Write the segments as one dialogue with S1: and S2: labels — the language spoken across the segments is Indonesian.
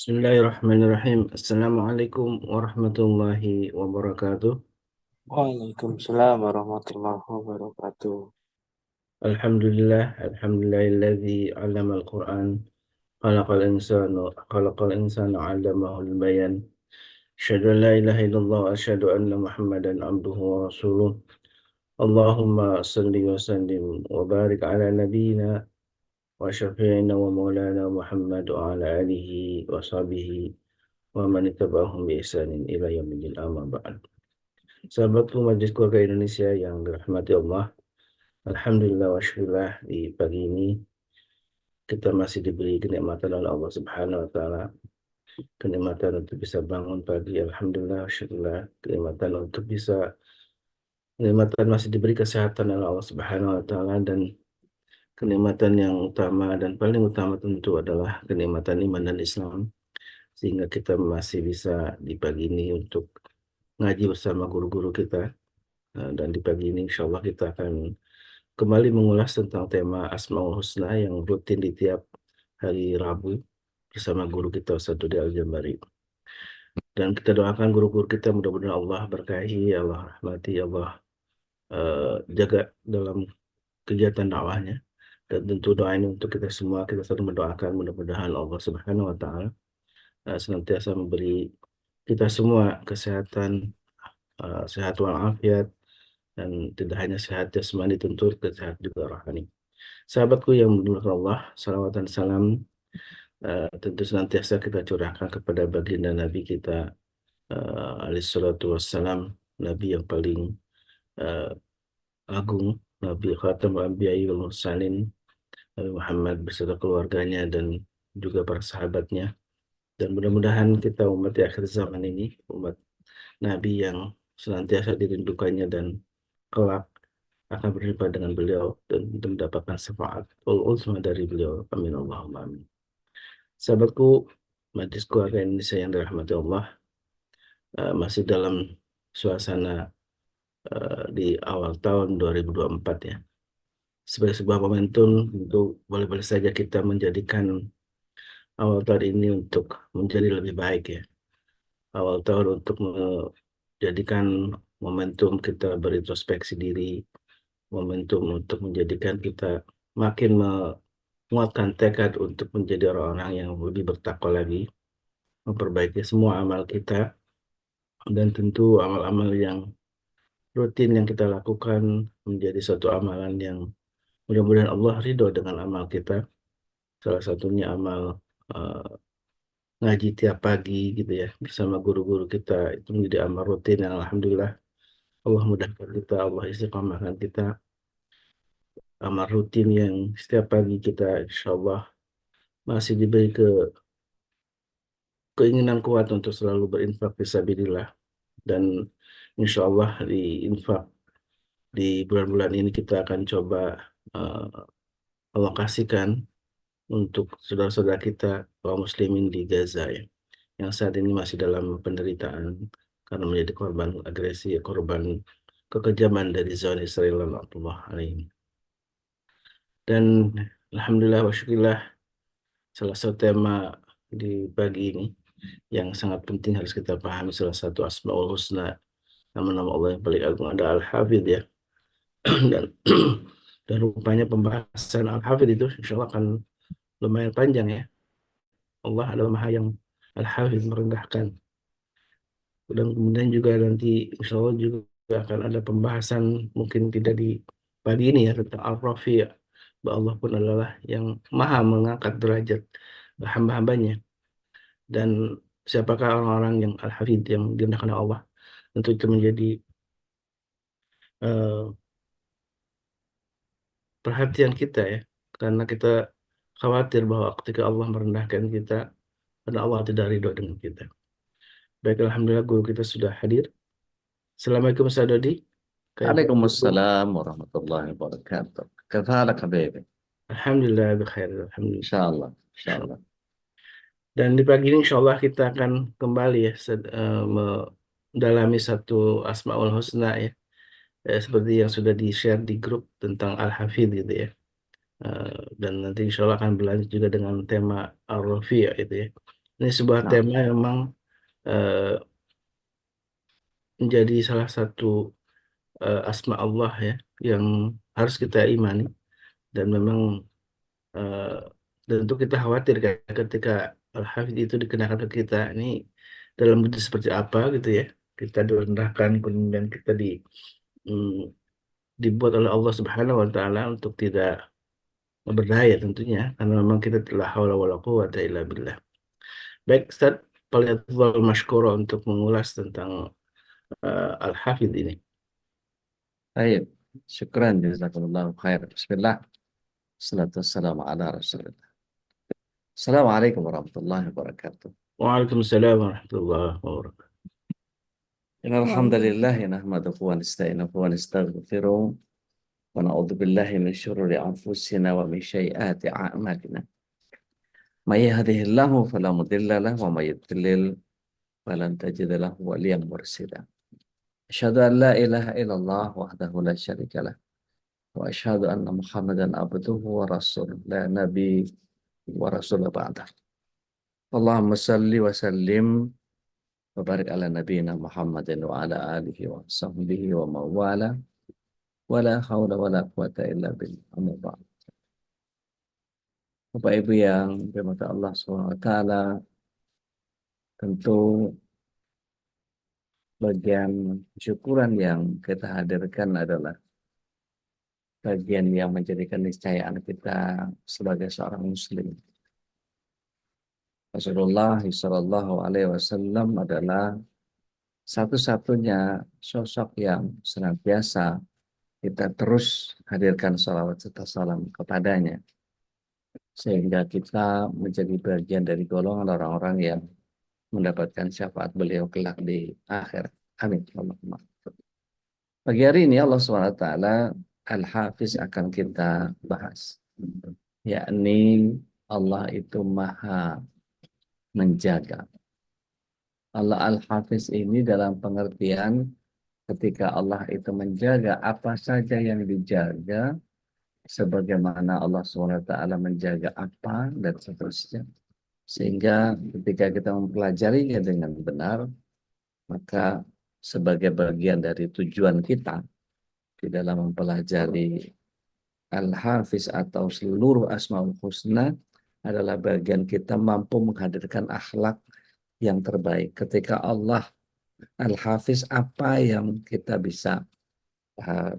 S1: Bismillahirrahmanirrahim. Assalamualaikum warahmatullahi wabarakatuh.
S2: Waalaikumsalam warahmatullahi wabarakatuh.
S1: Alhamdulillahilladzi 'allamal Qur'an, khalaqal insana 'allamahul bayan. Asyhadu an la ilaha illallah wa asyhadu anna Muhammadan abduhu wa rasuluh. Allahumma shalli wa sallim wa barik ala nabiyyina wa syafi'ina wa maulana Muhammad wa ala alihi wa sahbihi wa man ittaba'ahum bi ihsanin ila yaumil amma ba'd. Sahabatku Majelis Keluarga Indonesia yang dirahmati Allah, alhamdulillah wa syukurillah di pagi ini kita masih diberi kenikmatan oleh Allah Subhanahu wa taala, kenikmatan untuk bisa bangun pagi, alhamdulillah wa syukurillah, kenikmatan masih diberi kesehatan oleh Allah Subhanahu wa taala, dan kenikmatan yang utama dan paling utama tentu adalah kenikmatan iman dan Islam, sehingga kita masih bisa di pagi ini untuk ngaji bersama guru-guru kita. Dan di pagi ini insya Allah kita akan kembali mengulas tentang tema Asmaul Husna yang rutin di tiap hari Rabu bersama guru kita Ustaz Dudi Al-Jambari. Dan kita doakan guru-guru kita mudah-mudahan Allah berkahi, Allah rahmati, Allah jaga dalam kegiatan dakwahnya. Dan tentu doa ini untuk kita semua, kita selalu mendoakan mudah-mudahan Allah Subhanahu wa taala senantiasa memberi kita semua kesehatan, sehat walafiat, dan tidak hanya sehat jasmani tentu, sehat juga rohani. Sahabatku yang dimuliakan Allah, salawat dan salam tentu senantiasa kita curahkan kepada baginda Nabi kita, alaihi salatu wassalam, Nabi yang paling uh, agung, Nabi Khatamul Anbiya'i wal Mursalin, Nabi Muhammad beserta keluarganya dan juga para sahabatnya. Dan mudah-mudahan kita umat di akhir zaman ini, umat Nabi yang senantiasa dirindukannya dan kelak akan berjumpa dengan beliau dan mendapatkan syafaat ultima dari beliau. Amin Allahumma amin. Sahabatku, Majelis Keluarga Indonesia yang dirahmati Allah, masih dalam suasana di awal tahun 2024 ya. Sebagai sebuah momentum, tentu boleh-boleh saja kita menjadikan awal tahun ini untuk menjadi lebih baik ya. Awal tahun untuk menjadikan momentum kita berintrospeksi diri, momentum untuk menjadikan kita makin menguatkan tekad untuk menjadi orang-orang yang lebih bertakwa lagi, memperbaiki semua amal kita, dan tentu amal-amal yang rutin yang kita lakukan menjadi suatu amalan yang mudah-mudahan Allah ridho dengan amal kita. Salah satunya amal eh, ngaji tiap pagi gitu ya bersama guru-guru kita, itu menjadi amal rutin yang alhamdulillah Allah mudahkan kita, Allah istiqomahkan kita. Amal rutin yang setiap pagi kita insya Allah masih diberi keinginan kuat untuk selalu berinfak fisabilillah, dan insya Allah di infak di bulan-bulan ini kita akan coba alokasikan untuk saudara-saudara kita kaum muslimin di Gaza ya, yang saat ini masih dalam penderitaan karena menjadi korban agresi, korban kekejaman dari zona Israel laknatullah alaihim. Dan alhamdulillah wa syukurillah, salah satu tema di pagi ini yang sangat penting harus kita pahami, salah satu Asmaul Husna, nama-nama Allah yang paling agung ada Al-Hafidh ya. dan dan rupanya pembahasan Al-Hafidh itu insya Allah akan lumayan panjang ya. Allah adalah Maha yang Al-Hafidh, merendahkan. Dan kemudian juga nanti insya Allah juga akan ada pembahasan mungkin tidak di pagi ini ya tentang Al-Rafi ya. Bahwa Allah pun adalah yang maha mengangkat derajat hamba-hambanya. Dan siapakah orang-orang yang Al-Hafidh yang direndahkan oleh Allah? Tentu itu menjadi eh, perhatian kita ya. Karena kita khawatir bahwa ketika Allah merendahkan kita, karena Allah tidak ridho dengan kita. Baik, alhamdulillah guru kita sudah hadir. Assalamualaikum Ustaz Dodi.
S2: عليكم
S1: Kaifalakum?
S2: السلام ورحمة الله وبركاته. كيف حالك حبيبي؟ إن
S1: Alhamdulillah bikhair, alhamdulillah.
S2: شاء الله إن شاء
S1: Insya Allah.
S2: الله.
S1: Dan di pagi ini insya Allah kita akan kembali ya mendalami satu Asmaul Husna ya. Seperti yang sudah di-share di grup tentang Al-Hafidh gitu ya. Dan nanti insya Allah akan berlanjut juga dengan tema Ar-Rafi' itu ya. Ini sebuah
S2: Nah,
S1: tema yang memang eh, menjadi salah satu asma Allah ya, yang harus kita imani, dan memang eh, tentu kita khawatir kan ketika Al-Hafidh itu dikenakan ke kita, ini dalam bentuk seperti apa gitu ya. Kita direndahkan, kemudian kita mm, dibuat oleh Allah Subhanahu wa taala untuk tidak berdaya tentunya, karena memang kita telah haula wala quwata illa billah. Baik, Ustaz, Falyatfadhal mashkura untuk mengulas tentang Al-Hafidh ini.
S2: baik. Syukran jazakumullah khair. Bismillah. Salatu wassalamu ala Rasulillah. Assalamualaikum warahmatullahi wabarakatuh.
S1: Waalaikumsalam warahmatullahi wabarakatuh.
S2: Innal hamdalillah nahmaduhu wa nasta'inuhu wa nastaghfiruh wa na'udzu billahi min syururi anfusina wa min sayyiati a'malina. May yahdihillahu fala mudilla lahu wa may yudlil falan tajida lahu waliyyan mursyida. Asyhadu an la ilaha illallah wahdahu la syarika lah wa asyhadu anna Muhammadan abduhu wa rasuluh la nabi wa rasul ba'dah. Allahumma salli wa sallim wa barik ala nabiyyina Muhammadin wa ala alihi wa sahbihi wa mawala wa la hawla wa la quwata illa billah. Amma ba'd. Bapak Ibu yang dirahmati Allah SWT, tentu bagian syukuran yang kita hadirkan adalah bagian yang menjadi keniscayaan kita sebagai seorang muslim. Rasulullah SAW Alaihi Wasallam adalah satu-satunya sosok yang senantiasa kita terus hadirkan salawat serta salam kepadanya, sehingga kita menjadi bagian dari golongan orang-orang yang mendapatkan syafaat beliau kelak di akhir. Amin. Allahumma. Pagi hari ini Allah SWT Al-Hafiz akan kita bahas, yakni Allah itu maha menjaga. Allah Al-Hafiz ini dalam pengertian ketika Allah itu menjaga apa saja yang dijaga, sebagaimana Allah SWT menjaga apa, dan seterusnya. Sehingga ketika kita mempelajarinya dengan benar, maka sebagai bagian dari tujuan kita di dalam mempelajari Al-Hafiz atau seluruh Asmaul Husna adalah bagian kita mampu menghadirkan akhlak yang terbaik. Ketika Allah Al-Hafiz, apa yang kita bisa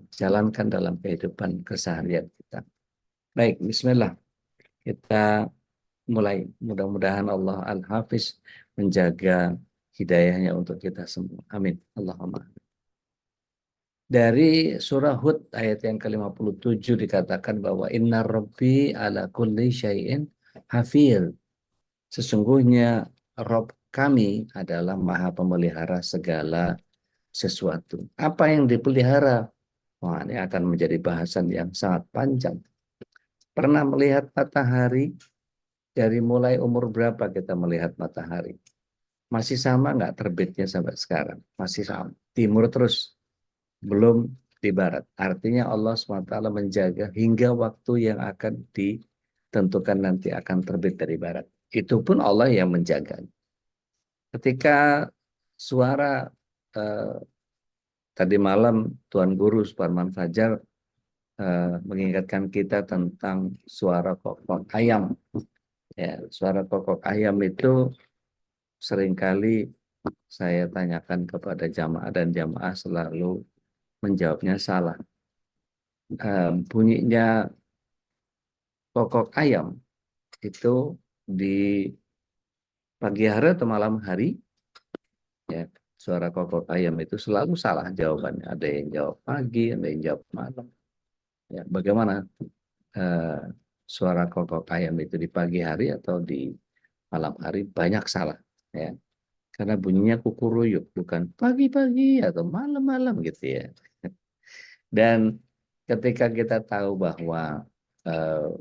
S2: jalankan dalam kehidupan keseharian kita. Baik, bismillah. Kita mulai. Mudah-mudahan Allah Al-Hafiz menjaga hidayahnya untuk kita semua. Amin. Allahumma. Dari surah Hud ayat yang ke-57 dikatakan bahwa inna rabbi ala kulli syai'in hafil. Sesungguhnya Rob kami adalah maha pemelihara segala sesuatu. Apa yang dipelihara? Wah, ini akan menjadi bahasan yang sangat panjang. Pernah melihat matahari? Dari mulai umur berapa kita melihat matahari? Masih sama nggak terbitnya sampai sekarang? Masih sama. Timur terus, belum di barat. Artinya Allah SWT menjaga hingga waktu yang akan ditentukan nanti akan terbit dari barat. Itu pun Allah yang menjaga. Ketika suara tadi malam Tuan Guru Suparman Fajar mengingatkan kita tentang suara kokok ayam. Ya, suara kokok ayam itu seringkali saya tanyakan kepada jamaah dan jamaah selalu menjawabnya salah. Bunyinya kokok ayam itu di pagi hari atau malam hari, ya, suara kokok ayam itu selalu salah jawabannya. Ada yang jawab pagi, ada yang jawab malam. Ya, bagaimana suara kokok ayam itu di pagi hari atau di malam hari? Banyak salah, ya. Karena bunyinya kukuruyuk, bukan pagi-pagi atau malam-malam gitu ya. Dan ketika kita tahu bahwa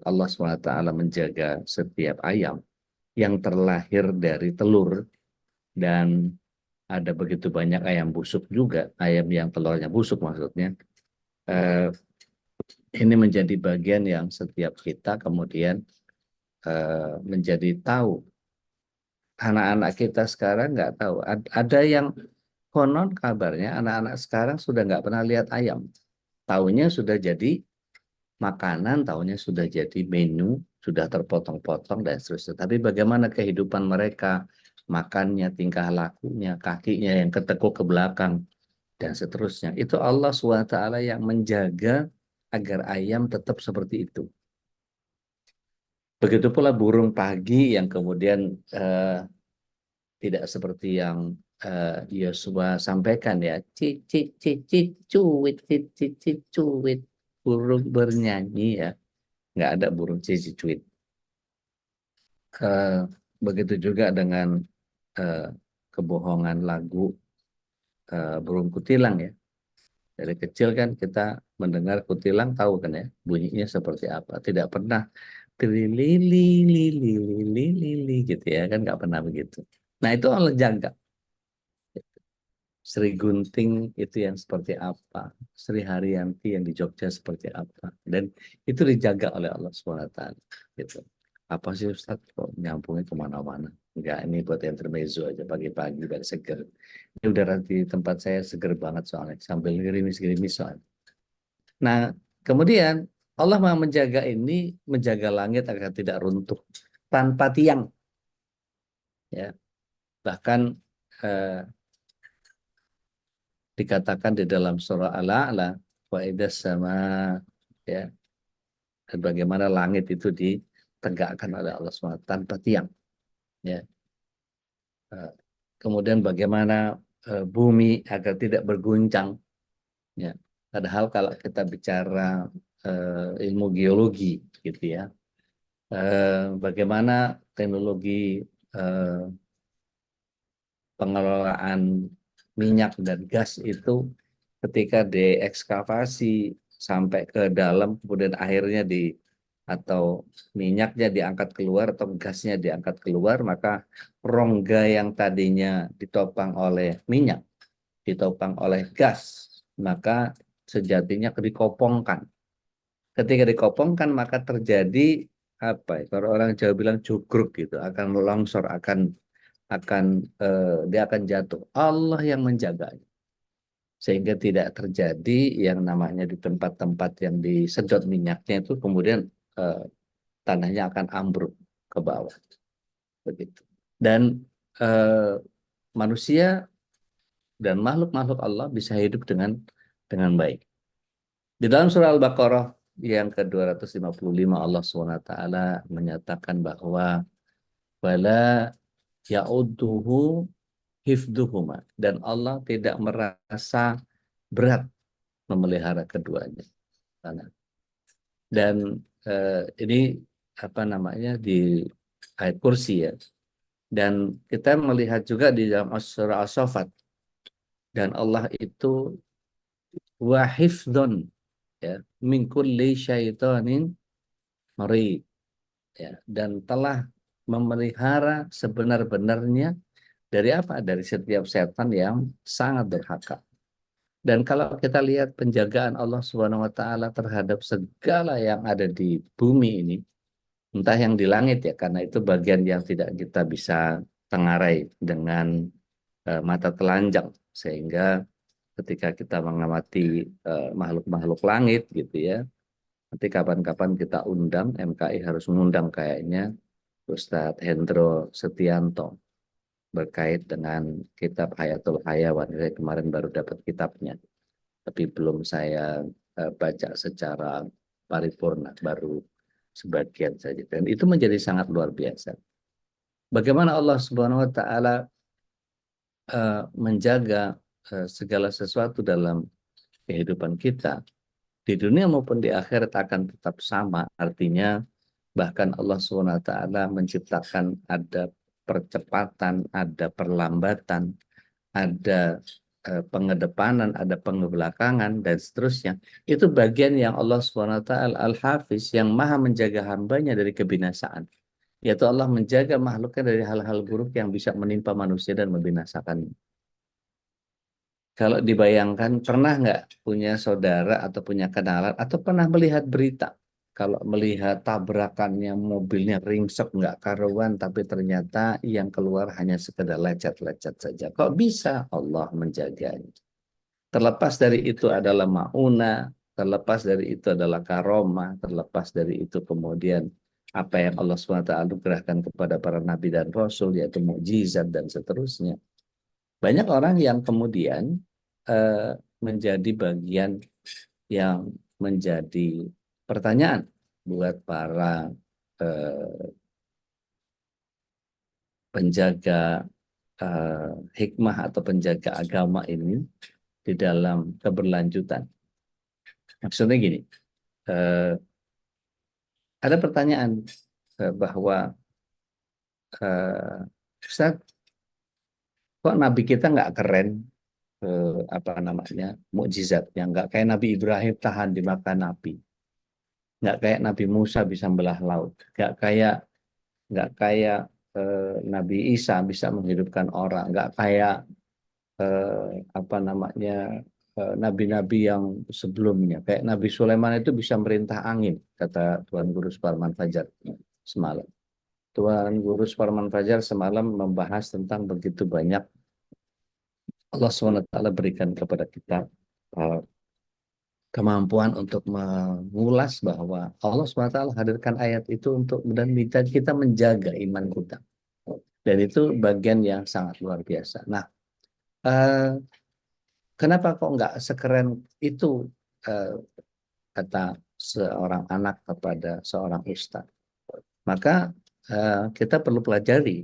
S2: Allah SWT menjaga setiap ayam yang terlahir dari telur, dan ada begitu banyak ayam busuk juga, ayam yang telurnya busuk maksudnya, ini menjadi bagian yang setiap kita kemudian menjadi tahu anak-anak kita sekarang nggak tahu. Ada yang konon kabarnya anak-anak sekarang sudah nggak pernah lihat ayam. Taunya sudah jadi makanan, taunya sudah jadi menu, sudah terpotong-potong dan seterusnya. Tapi bagaimana kehidupan mereka, makannya, tingkah lakunya, kakinya yang ketekuk ke belakang, dan seterusnya. Itu Allah SWT yang menjaga agar ayam tetap seperti itu. Begitu pula burung pagi yang kemudian tidak seperti yang Yosua sampaikan ya. Cik, cik, cik, cik, cuit, cik, cik, cik, cuit. Burung bernyanyi ya. Nggak ada burung cik, cik, cuit. Eh, Begitu juga dengan eh, kebohongan lagu burung kutilang ya. Dari kecil kan kita mendengar kutilang tahu kan ya bunyinya seperti apa. Tidak pernah lili lili lili lili gitu ya kan nggak pernah begitu. Nah itu Allah jaga. Sri Gunting itu yang seperti apa, Sri Haryanti yang di Jogja seperti apa, dan itu dijaga oleh Allah SWT. Gitu. Apa sih Ustaz kok nyambungnya kemana-mana? Enggak, ini buat intermezzo aja pagi-pagi biar seger. Ini udara di tempat saya seger banget soalnya, sambil gerimis-gerimis soalnya. Nah, kemudian Allah mau menjaga ini, menjaga langit agar tidak runtuh tanpa tiang. Ya, bahkan eh, dikatakan di dalam surah Al-A'la wa idas sama ya dan bagaimana langit itu ditegakkan oleh Allah SWT tanpa tiang ya. Eh, Kemudian bagaimana bumi agar tidak berguncang ya. Padahal kalau kita bicara ilmu geologi gitu ya, bagaimana teknologi eh, pengelolaan minyak dan gas itu ketika diekskavasi sampai ke dalam kemudian airnya atau minyaknya diangkat keluar atau gasnya diangkat keluar maka rongga yang tadinya ditopang oleh minyak ditopang oleh gas maka sejatinya dikopongkan. Ketika dikopongkan maka terjadi apa ya, kalau orang Jawa bilang jugruk gitu akan longsor akan dia akan jatuh. Allah yang menjaganya sehingga tidak terjadi yang namanya di tempat-tempat yang disedot minyaknya itu kemudian eh, tanahnya akan ambruk ke bawah begitu. Dan eh, manusia dan makhluk-makhluk Allah bisa hidup dengan baik. Di dalam surah Al-Baqarah yang ke-255 Allah SWT menyatakan bahwa wala ya'udduhu hifduhuma dan Allah tidak merasa berat memelihara keduanya. Dan ini apa namanya di ayat kursi ya. Dan kita melihat juga di dalam surah As-Saffat dan Allah itu wahifdon ya min kulli syaitanin marid ya dan telah memelihara sebenar-benarnya dari apa? Dari setiap setan yang sangat durhaka. Dan kalau kita lihat penjagaan Allah Subhanahu wa taala terhadap segala yang ada di bumi ini, entah yang di langit ya, karena itu bagian yang tidak kita bisa tengarai dengan mata telanjang, sehingga ketika kita mengamati makhluk-makhluk langit gitu ya, nanti kapan-kapan kita undang, MKI harus mengundang kayaknya Ustadz Hendro Setianto berkait dengan kitab Hayatul Hayawan. Saya kemarin baru dapat kitabnya, tapi belum saya baca secara paripurna, baru sebagian saja. Dan itu menjadi sangat luar biasa. Bagaimana Allah Subhanahu wa taala menjaga segala sesuatu dalam kehidupan kita di dunia maupun di akhirat akan tetap sama. Artinya bahkan Allah Subhanahu wa taala menciptakan ada percepatan, ada perlambatan, ada pengedepanan, ada pengebelakangan dan seterusnya. Itu bagian yang Allah Subhanahu wa taala Al-Hafiz yang Maha menjaga hambanya dari kebinasaan. Yaitu Allah menjaga makhluknya dari hal-hal buruk yang bisa menimpa manusia dan membinasakannya. Kalau dibayangkan, pernah nggak punya saudara atau punya kenalan atau pernah melihat berita? kalau melihat tabrakannya mobilnya ringsek nggak karuan, tapi ternyata yang keluar hanya sekedar lecet-lecet saja. Kok bisa Allah menjaganya? Terlepas dari itu adalah mauna, terlepas dari itu adalah karomah, terlepas dari itu kemudian apa yang Allah SWT anugerahkan kepada para nabi dan rasul, yaitu mukjizat dan seterusnya. Banyak orang yang kemudian eh, menjadi bagian yang menjadi pertanyaan buat para eh, penjaga hikmah atau penjaga agama ini di dalam keberlanjutan. Maksudnya gini, eh, ada pertanyaan bahwa Ustaz, kok Nabi kita nggak keren, apa namanya, mukjizatnya nggak kayak Nabi Ibrahim tahan dimakan api, nggak kayak Nabi Musa bisa belah laut, nggak kayak Nabi Isa bisa menghidupkan orang, nggak kayak apa namanya nabi-nabi yang sebelumnya, kayak Nabi Sulaiman itu bisa merintah angin, kata Tuan Guru Suparman Fajar semalam. Tuan Guru Suparman Fajar semalam membahas tentang begitu banyak Allah SWT berikan kepada kita uh, kemampuan untuk mengulas bahwa Allah SWT hadirkan ayat itu untuk dan minta kita menjaga iman kita. Dan itu bagian yang sangat luar biasa. Nah, uh, kenapa kok nggak sekeren itu, uh, kata seorang anak kepada seorang ustadz? Maka kita perlu pelajari.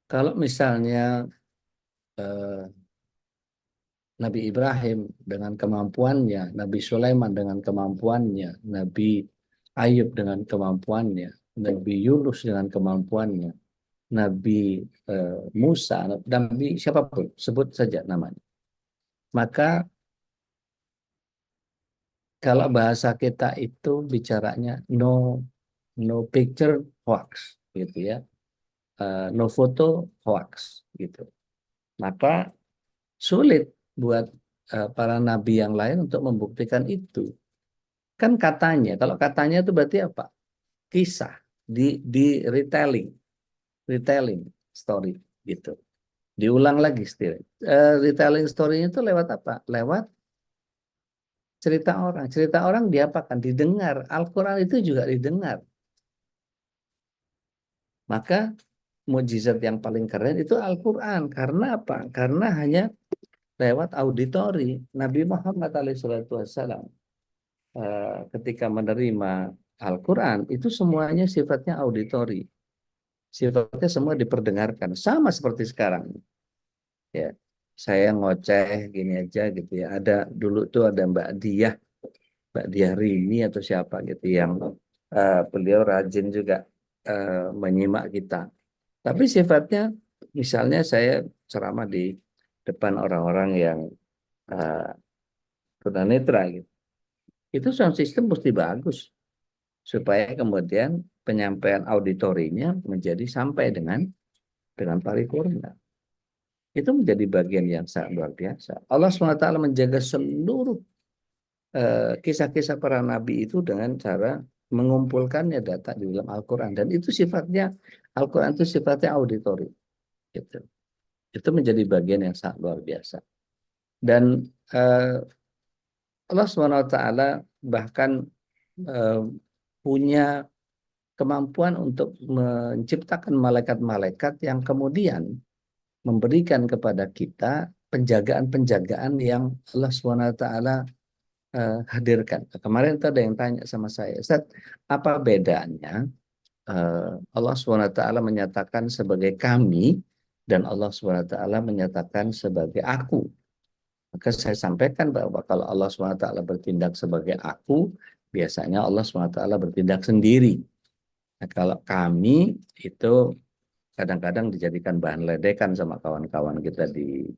S2: Kalau misalnya uh, Nabi Ibrahim dengan kemampuannya, Nabi Sulaiman dengan kemampuannya, Nabi Ayub dengan kemampuannya, Nabi Yunus dengan kemampuannya, Nabi Musa, Nabi siapapun, sebut saja namanya. Maka kalau bahasa kita itu bicaranya no picture hoax, gitu ya, no photo hoax, gitu. Maka sulit buat para nabi yang lain untuk membuktikan itu. Kan katanya, kalau katanya itu berarti apa? Kisah, di retelling story gitu. Diulang lagi still. Retelling story-nya itu lewat apa? Lewat cerita orang. Cerita orang diapakan? Didengar. Al-Quran itu juga didengar. Maka mukjizat yang paling keren itu Al-Quran. Karena apa? Karena hanya lewat auditori. Nabi Muhammad SAW ketika menerima Al-Quran itu semuanya sifatnya auditori. Sifatnya semua diperdengarkan. Sama seperti sekarang. Ya, saya ngoceh gini aja gitu ya. Ada dulu tuh ada Mbak Diah Rini atau siapa gitu yang beliau rajin juga menyimak kita. Tapi sifatnya, misalnya saya ceramah di depan orang-orang yang uh, tunanetra gitu. Itu sound system mesti bagus supaya kemudian penyampaian auditorinya menjadi sampai dengan paripurna. Itu menjadi bagian yang sangat luar biasa. Allah SWT menjaga seluruh kisah-kisah para nabi itu dengan cara mengumpulkannya data di dalam Al-Quran. Dan itu sifatnya, Al-Quran itu sifatnya auditori. Gitu. Itu menjadi bagian yang sangat luar biasa. Dan Allah SWT bahkan eh, punya kemampuan untuk menciptakan malaikat-malaikat yang kemudian memberikan kepada kita penjagaan-penjagaan yang Allah SWT hadirkan. Kemarin ada yang tanya sama saya, Ustaz, apa bedanya Allah SWT menyatakan sebagai kami dan Allah SWT menyatakan sebagai aku? Maka saya sampaikan bahwa kalau Allah SWT bertindak sebagai aku, biasanya Allah SWT bertindak sendiri. Nah, kalau kami itu kadang-kadang dijadikan bahan ledekan sama kawan-kawan kita di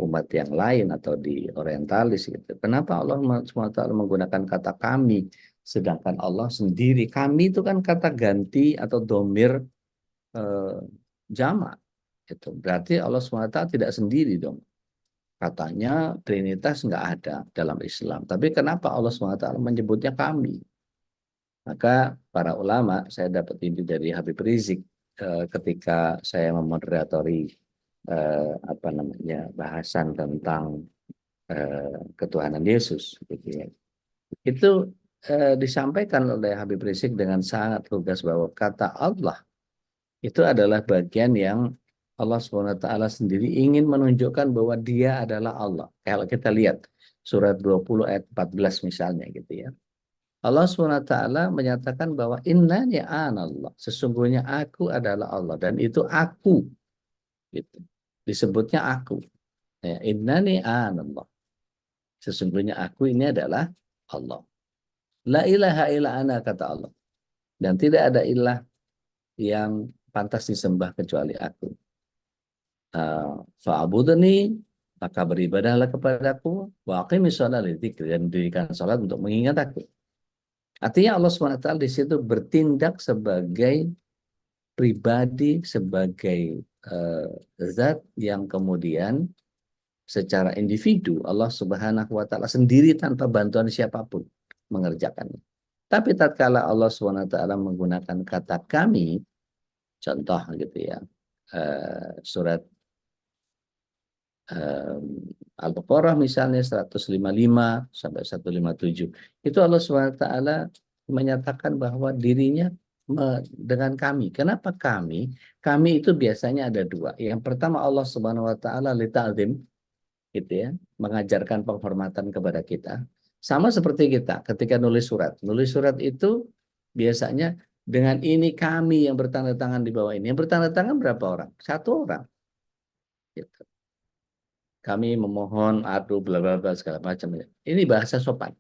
S2: umat yang lain atau di orientalis gitu. Kenapa Allah SWT menggunakan kata kami, sedangkan Allah sendiri? Kami itu kan kata ganti atau domir jamak. Itu berarti Allah SWT tidak sendiri dong. Katanya Trinitas nggak ada dalam Islam. Tapi kenapa Allah SWT menyebutnya kami? Maka para ulama, saya dapat ini dari Habib Rizik ketika saya memoderatori apa namanya bahasan tentang ketuhanan Yesus, gitu ya. Itu disampaikan oleh Habib Rizik dengan sangat lugas bahwa kata Allah itu adalah bagian yang Allah SWT sendiri ingin menunjukkan bahwa dia adalah Allah. Kalau kita lihat surat 20 ayat 14 misalnya gitu ya. Allah SWT menyatakan bahwa innani anallah. Sesungguhnya aku adalah Allah. Dan itu aku. Gitu. Disebutnya aku. Ya, innani anallah. Sesungguhnya aku ini adalah Allah. La ilaha illa ana kata Allah. Dan tidak ada ilah yang pantas disembah kecuali aku. Fa'budni, maka beribadahlah kepadaku, wa aqimis shalah lidzikri, dan dirikan salat untuk mengingat aku. Artinya Allah SWT di situ bertindak sebagai pribadi, sebagai zat yang kemudian secara individu Allah Subhanahu wa taala sendiri tanpa bantuan siapapun mengerjakannya. Tapi tatkala Allah Subhanahu wa taala menggunakan kata kami, contoh gitu ya. Surat Al-Baqarah misalnya 155 sampai 157. Itu Allah SWT menyatakan bahwa dirinya dengan kami. Kenapa kami? Kami itu biasanya ada dua. Yang pertama Allah Subhanahu wa taala li ta'zim, gitu ya, mengajarkan penghormatan kepada kita. Sama seperti kita ketika nulis surat. Nulis surat itu biasanya dengan ini kami yang bertanda tangan di bawah ini. Yang bertanda tangan berapa orang? Satu orang. Gitu. Kami memohon, aduh, bla bla bla segala macam. Ini bahasa sopan.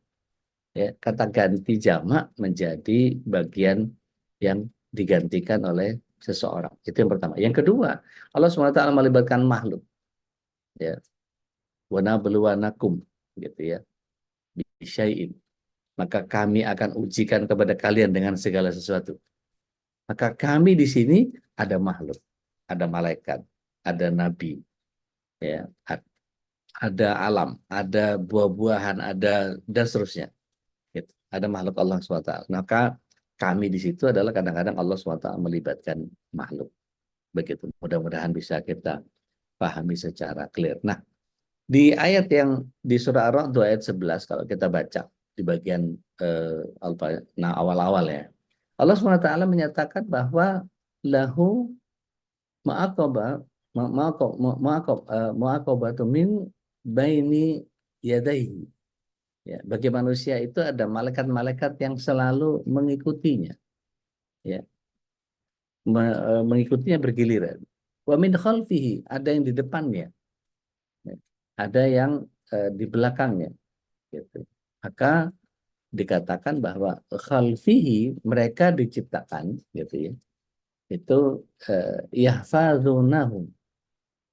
S2: Ya, kata ganti jamak menjadi bagian yang digantikan oleh seseorang. Itu yang pertama. Yang kedua, Allah SWT melibatkan makhluk. Ya, wana beluanakum, gitu ya. Bisyai'in. Maka kami akan ujikan kepada kalian dengan segala sesuatu. Maka kami di sini ada makhluk, ada malaikat, ada nabi, ya, ada alam, ada buah-buahan, ada dan seterusnya. Gitu. Ada makhluk Allah SWT. Maka kami di situ adalah kadang-kadang Allah SWT melibatkan makhluk. Begitu. Mudah-mudahan bisa kita pahami secara clear. Nah, di ayat yang di surah Ar-Ra'd ayat 11 kalau kita baca di bagian awal-awal ya. Allah SWT menyatakan bahwa lahu ma'aqaba ma'aqabatu min baini yadaihi. Ya, bagi manusia itu ada malaikat-malaikat yang selalu mengikutinya, ya, mengikutinya bergiliran. Wa min khalfihi, ada yang di depannya, ya, ada yang di belakangnya, gitu. Maka dikatakan bahwa khalfihi mereka diciptakan, gitu ya, itu yahfazunahum,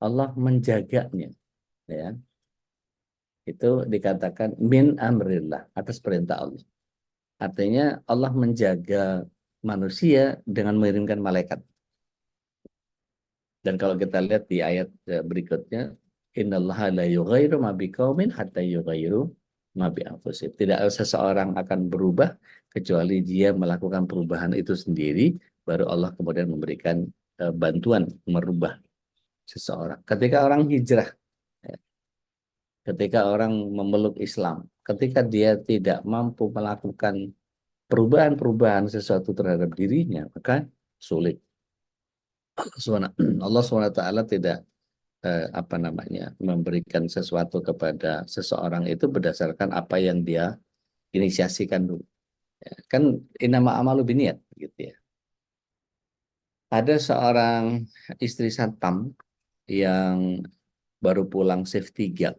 S2: Allah menjaganya, ya. Itu dikatakan min amrillah, atas perintah Allah. Artinya Allah menjaga manusia dengan mengirimkan malaikat. Dan kalau kita lihat di ayat berikutnya, innallaha la yughayyiru ma biqaumin hatta yughayyiru ma bi anfusihim. Tidak seseorang akan berubah kecuali dia melakukan perubahan itu sendiri, baru Allah kemudian memberikan bantuan merubah seseorang. Ketika orang hijrah, ya, ketika orang memeluk Islam, ketika dia tidak mampu melakukan perubahan-perubahan sesuatu terhadap dirinya, maka sulit. Allah SWT tidak apa namanya memberikan sesuatu kepada seseorang itu berdasarkan apa yang dia inisiasikan dulu. Ya, kan innama amalu biniat gitu ya. Ada seorang istri satpam yang baru pulang shift 3.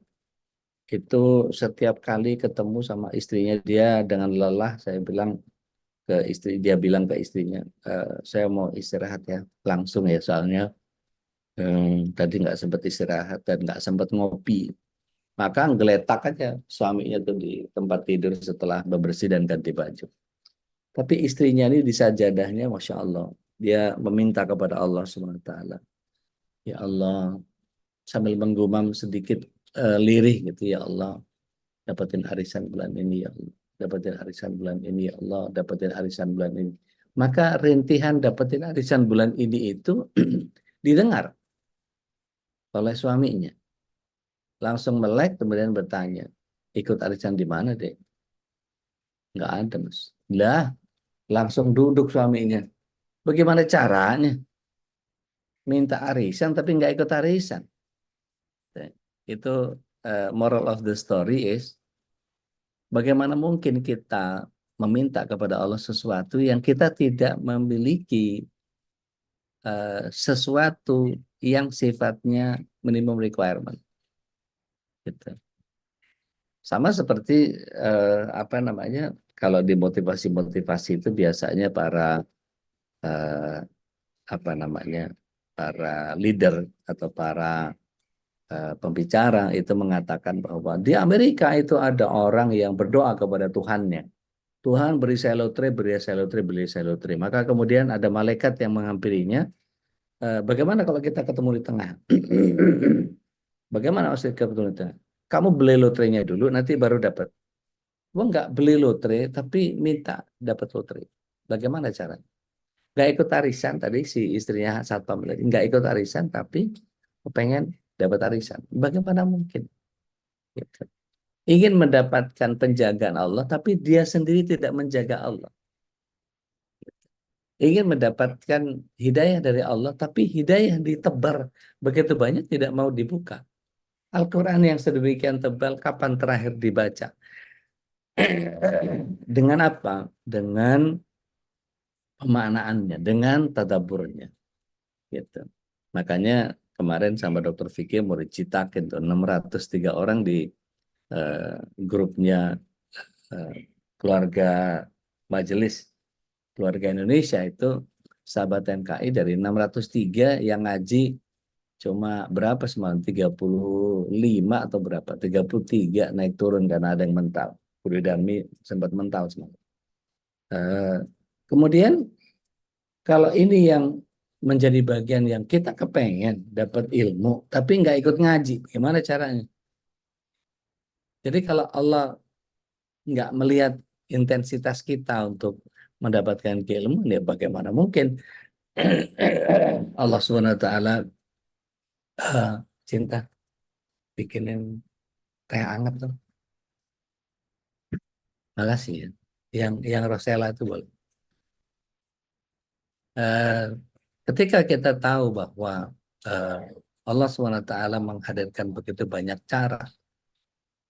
S2: Itu setiap kali ketemu sama istrinya dia dengan lelah, saya bilang dia bilang ke istrinya, saya mau istirahat ya langsung ya, soalnya tadi nggak sempat istirahat dan nggak sempat ngopi. Maka ngeletak aja suaminya tuh di tempat tidur setelah bebersih dan ganti baju. Tapi istrinya ini di sajadahnya, Masya Allah, dia meminta kepada Allah SWT. Ya Allah, sambil menggumam sedikit lirih gitu, ya Allah, dapetin arisan bulan ini ya Allah, dapetin arisan bulan ini ya Allah, dapetin arisan bulan ini. Maka rintihan dapetin arisan bulan ini itu didengar oleh suaminya. Langsung melek kemudian bertanya, ikut arisan di mana deh? Nggak ada, Mas. Lah, langsung duduk suaminya. Bagaimana caranya? Minta arisan tapi nggak ikut arisan. Itu moral of the story is, bagaimana mungkin kita meminta kepada Allah sesuatu yang kita tidak memiliki sesuatu yang sifatnya minimum requirement. Gitu. Sama seperti apa namanya, kalau di motivasi-motivasi itu biasanya para eh, apa namanya, para leader atau para pembicara itu mengatakan bahwa di Amerika itu ada orang yang berdoa kepada Tuhannya. Tuhan beri saya lotre, beri saya lotre, beri saya lotre. Maka kemudian ada malaikat yang menghampirinya. Bagaimana kalau kita ketemu di tengah? Bagaimana maksud ketemu di tengah? Kamu beli lotrenya dulu, nanti baru dapat. Gua nggak beli lotre, tapi minta dapat lotre. Bagaimana caranya? Nggak ikut arisan tadi si istrinya satpam tadi, nggak ikut arisan, tapi pengen dapat arisan. Bagaimana mungkin? Gitu. Ingin mendapatkan penjagaan Allah, tapi dia sendiri tidak menjaga Allah. Ingin mendapatkan hidayah dari Allah, tapi hidayah ditebar begitu banyak tidak mau dibuka. Al-Quran yang sedemikian tebal, kapan terakhir dibaca? Dengan apa? Dengan pemaknaannya, dengan tadaburnya. Gitu. Makanya kemarin sama Dokter Vicky mau dicitakin tuh 603 orang di grupnya eh, keluarga majelis keluarga Indonesia itu, sahabat MKI dari 603 yang ngaji cuma berapa semalam, 35 atau berapa, 33 naik turun karena ada yang mental. Budi Dami sempat mental semalam. Kemudian kalau ini yang menjadi bagian yang kita kepengen dapat ilmu tapi nggak ikut ngaji, gimana caranya? Jadi kalau Allah nggak melihat intensitas kita untuk mendapatkan keilmuan, ya bagaimana mungkin Allah Subhanahu wa taala cinta bikinin teh hangat tuh. Makasih ya. Yang Rosella itu boleh. Eh, Ketika kita tahu bahwa eh, Allah Subhanahu wa taala menghadirkan begitu banyak cara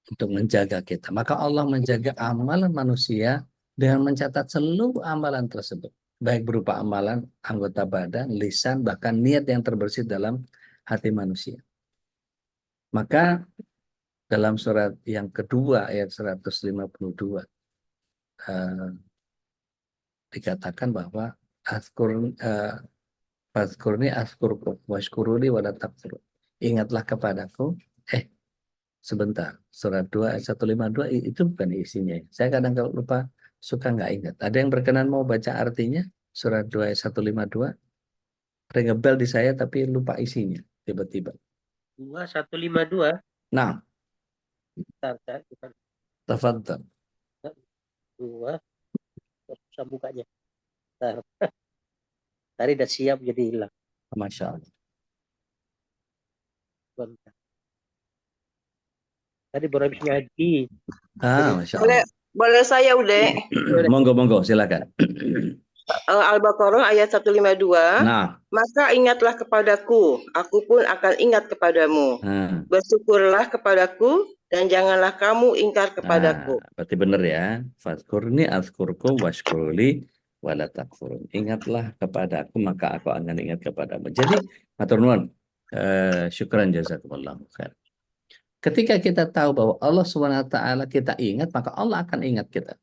S2: untuk menjaga kita, maka Allah menjaga amalan manusia dengan mencatat seluruh amalan tersebut, baik berupa amalan anggota badan, lisan, bahkan niat yang terbersih dalam hati manusia. Maka dalam surat yang kedua ayat 152 dikatakan bahwa Fazkurni azkurkum washkuruni wala takfurun. Ingatlah kepadaku. Sebentar. Surat 2 ayat 152 itu bukan isinya. Saya kadang kalau lupa suka nggak ingat. Ada yang berkenan mau baca artinya? Surat 2 ayat 152. Ngebel di saya tapi lupa isinya tiba-tiba.
S3: 2152.
S2: Nah,
S3: Bentar, bukan
S2: tafadhal.
S3: 2. Susah bukanya. Bentar. Tadi udah siap jadi hilang.
S2: Masya Allah.
S3: Bentar. Tadi baru habis ngaji.
S2: Masya Allah.
S4: Boleh saya udah.
S2: Monggo, silakan.
S4: Al-Baqarah ayat 152.
S2: Nah,
S4: Maka ingatlah kepadaku, aku pun akan ingat kepadamu. Bersyukurlah kepadaku dan janganlah kamu ingkar kepadaku.
S2: Berarti benar ya. Fadkurni azkurkum washkuruli wala takfurun. Ingatlah kepadaku maka aku akan ingat kepadamu. Jadi, matur nuwun. Syukran jazakumullah khair. Ketika kita tahu bahwa Allah SWT kita ingat, maka Allah akan ingat kita.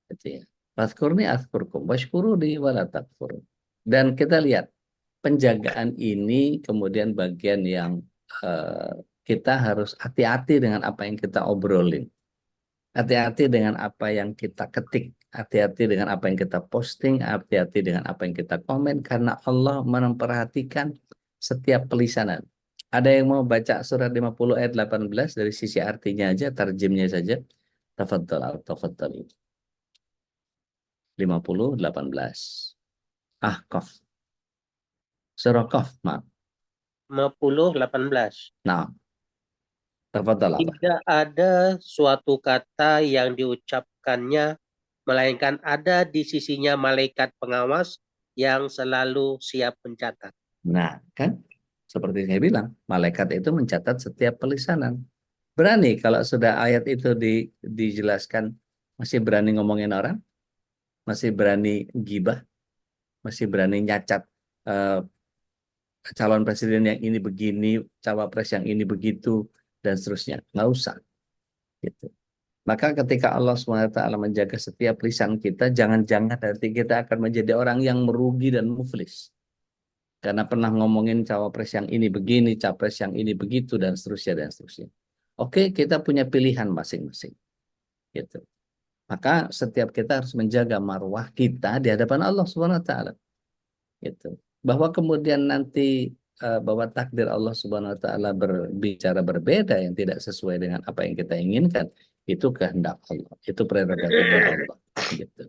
S2: Gitu ya. Fadkurni azkurkum washkuruli wala takfurun. Dan kita lihat penjagaan ini kemudian bagian yang kita harus hati-hati dengan apa yang kita obrolin. Hati-hati dengan apa yang kita ketik. Hati-hati dengan apa yang kita posting. Hati-hati dengan apa yang kita komen. Karena Allah memperhatikan setiap pelisanan. Ada yang mau baca surat 50 ayat 18 dari sisi artinya aja, tarjimnya saja? Tafadhal, tafadhal. 50, 18. Qaf. Surah Qaf, maaf.
S3: 50, 18.
S2: Nah, tafadhal apa?
S3: Tidak ada suatu kata yang diucapkannya, melainkan ada di sisinya malaikat pengawas yang selalu siap mencatat.
S2: Nah, kan seperti saya bilang, malaikat itu mencatat setiap pelisanan. Berani kalau sudah ayat itu dijelaskan, masih berani ngomongin orang, masih berani gibah, masih berani nyacat eh, calon presiden yang ini begini, cawapres yang ini begitu, dan seterusnya. Nggak usah. Gitu. Maka ketika Allah SWT menjaga setiap lisan kita, jangan-jangan nanti kita akan menjadi orang yang merugi dan muflis. Karena pernah ngomongin cawapres yang ini begini, capres yang ini begitu, dan seterusnya, dan seterusnya. Oke, kita punya pilihan masing-masing. Gitu. Maka setiap kita harus menjaga marwah kita di hadapan Allah SWT. Gitu. Bahwa kemudian nanti bahwa takdir Allah Subhanahu wa taala berbicara berbeda yang tidak sesuai dengan apa yang kita inginkan, itu kehendak Allah, itu prerogatifnya Allah, gitu.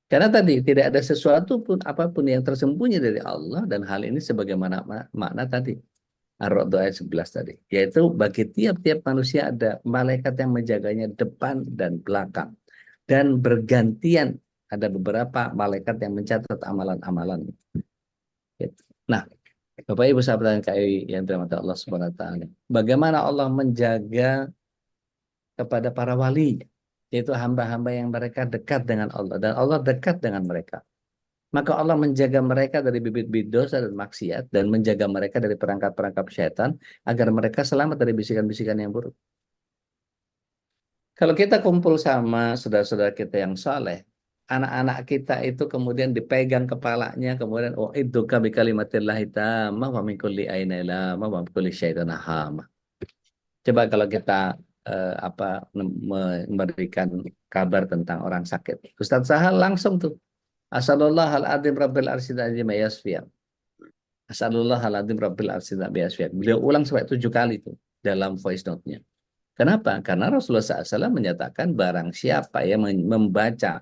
S2: Karena tadi tidak ada sesuatu pun apapun yang tersembunyi dari Allah, dan hal ini sebagaimana makna tadi Ar-Ra'd ayat 11 tadi, yaitu bagi tiap-tiap manusia ada malaikat yang menjaganya depan dan belakang, dan bergantian ada beberapa malaikat yang mencatat amalan-amalan. Gitu. Nah, Bapak Ibu sahabat dan KI yang dirahmati Allah Subhanahu wa taala. Bagaimana Allah menjaga kepada para wali, yaitu hamba-hamba yang mereka dekat dengan Allah dan Allah dekat dengan mereka. Maka Allah menjaga mereka dari bibit-bibit dosa dan maksiat dan menjaga mereka dari perangkap-perangkap syaitan agar mereka selamat dari bisikan-bisikan yang buruk. Kalau kita kumpul sama saudara-saudara kita yang saleh, anak-anak kita itu kemudian dipegang kepalanya, kemudian itu kami kalimatillah tamah wa min kulli aina lamah wa min kulli syaitan hama. Coba kalau kita memberikan kabar tentang orang sakit, Ustadz Sahal langsung tuh, Asalullah al-azim rabbil arsyid azim yasfiya. Asalullah al-azim rabbil arsyid yasfiya. Beliau ulang sampai 7 kali tuh dalam voice note-nya. Kenapa? Karena Rasulullah SAW menyatakan barang siapa yang membaca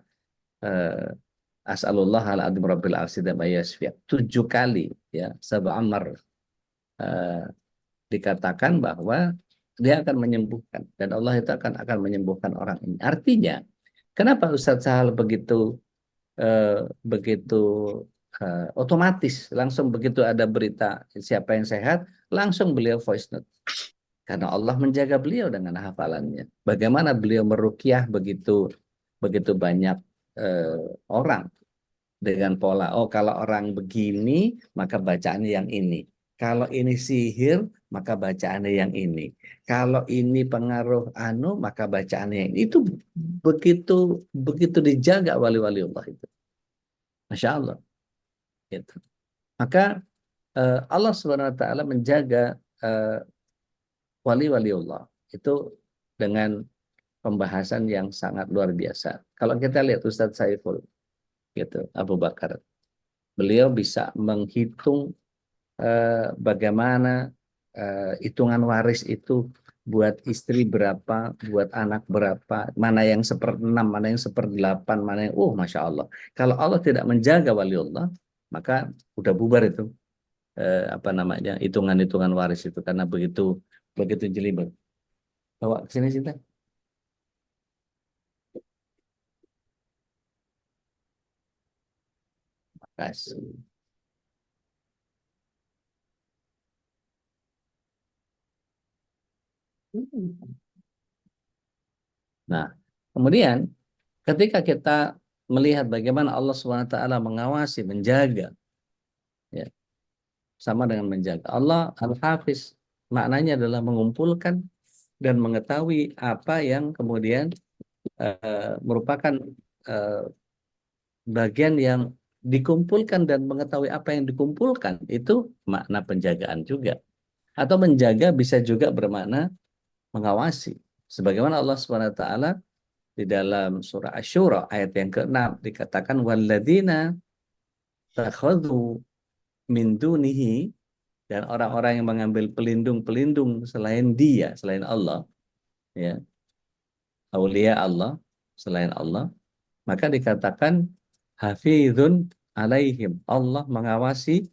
S2: As'alullah al-azim rabbil arsyid yasfiya 7 kali, ya, sab'amar, dikatakan bahwa dia akan menyembuhkan, dan Allah itu akan menyembuhkan orang ini. Artinya, kenapa Ustadz Sahal begitu otomatis langsung begitu ada berita siapa yang sehat, langsung beliau voice note? Karena Allah menjaga beliau dengan hafalannya. Bagaimana beliau meruqyah begitu banyak orang dengan pola, oh kalau orang begini maka bacaannya yang ini, kalau ini sihir maka bacaannya yang ini, kalau ini pengaruh maka bacaannya yang ini. Itu begitu dijaga wali-wali Allah itu, Masya Allah, gitu. Maka Allah Subhanahu Wa Taala menjaga wali-wali Allah itu dengan pembahasan yang sangat luar biasa. Kalau kita lihat Ustadz Saiful, gitu, Abu Bakar, beliau bisa menghitung bagaimana hitungan waris itu buat istri berapa, buat anak berapa, mana yang 1/6, mana yang 1/8, mana yang, Masya Allah. Kalau Allah tidak menjaga waliullah, maka udah bubar itu hitungan-hitungan waris itu, karena begitu jelimet. Bawa ke sini, Cinta. Makasih. Nah, kemudian ketika kita melihat bagaimana Allah SWT mengawasi, menjaga, ya, sama dengan menjaga. Allah Al-Hafiz, maknanya adalah mengumpulkan dan mengetahui apa yang kemudian merupakan bagian yang dikumpulkan, dan mengetahui apa yang dikumpulkan itu makna penjagaan juga. Atau menjaga bisa juga bermakna mengawasi. Sebagaimana Allah SWT di dalam surah Asy-Syura ayat yang ke-6 dikatakan walladzina takhadhu min dunihi, dan orang-orang yang mengambil pelindung-pelindung selain Dia, selain Allah, ya, aulia Allah selain Allah, maka dikatakan hafizun alaihim, Allah mengawasi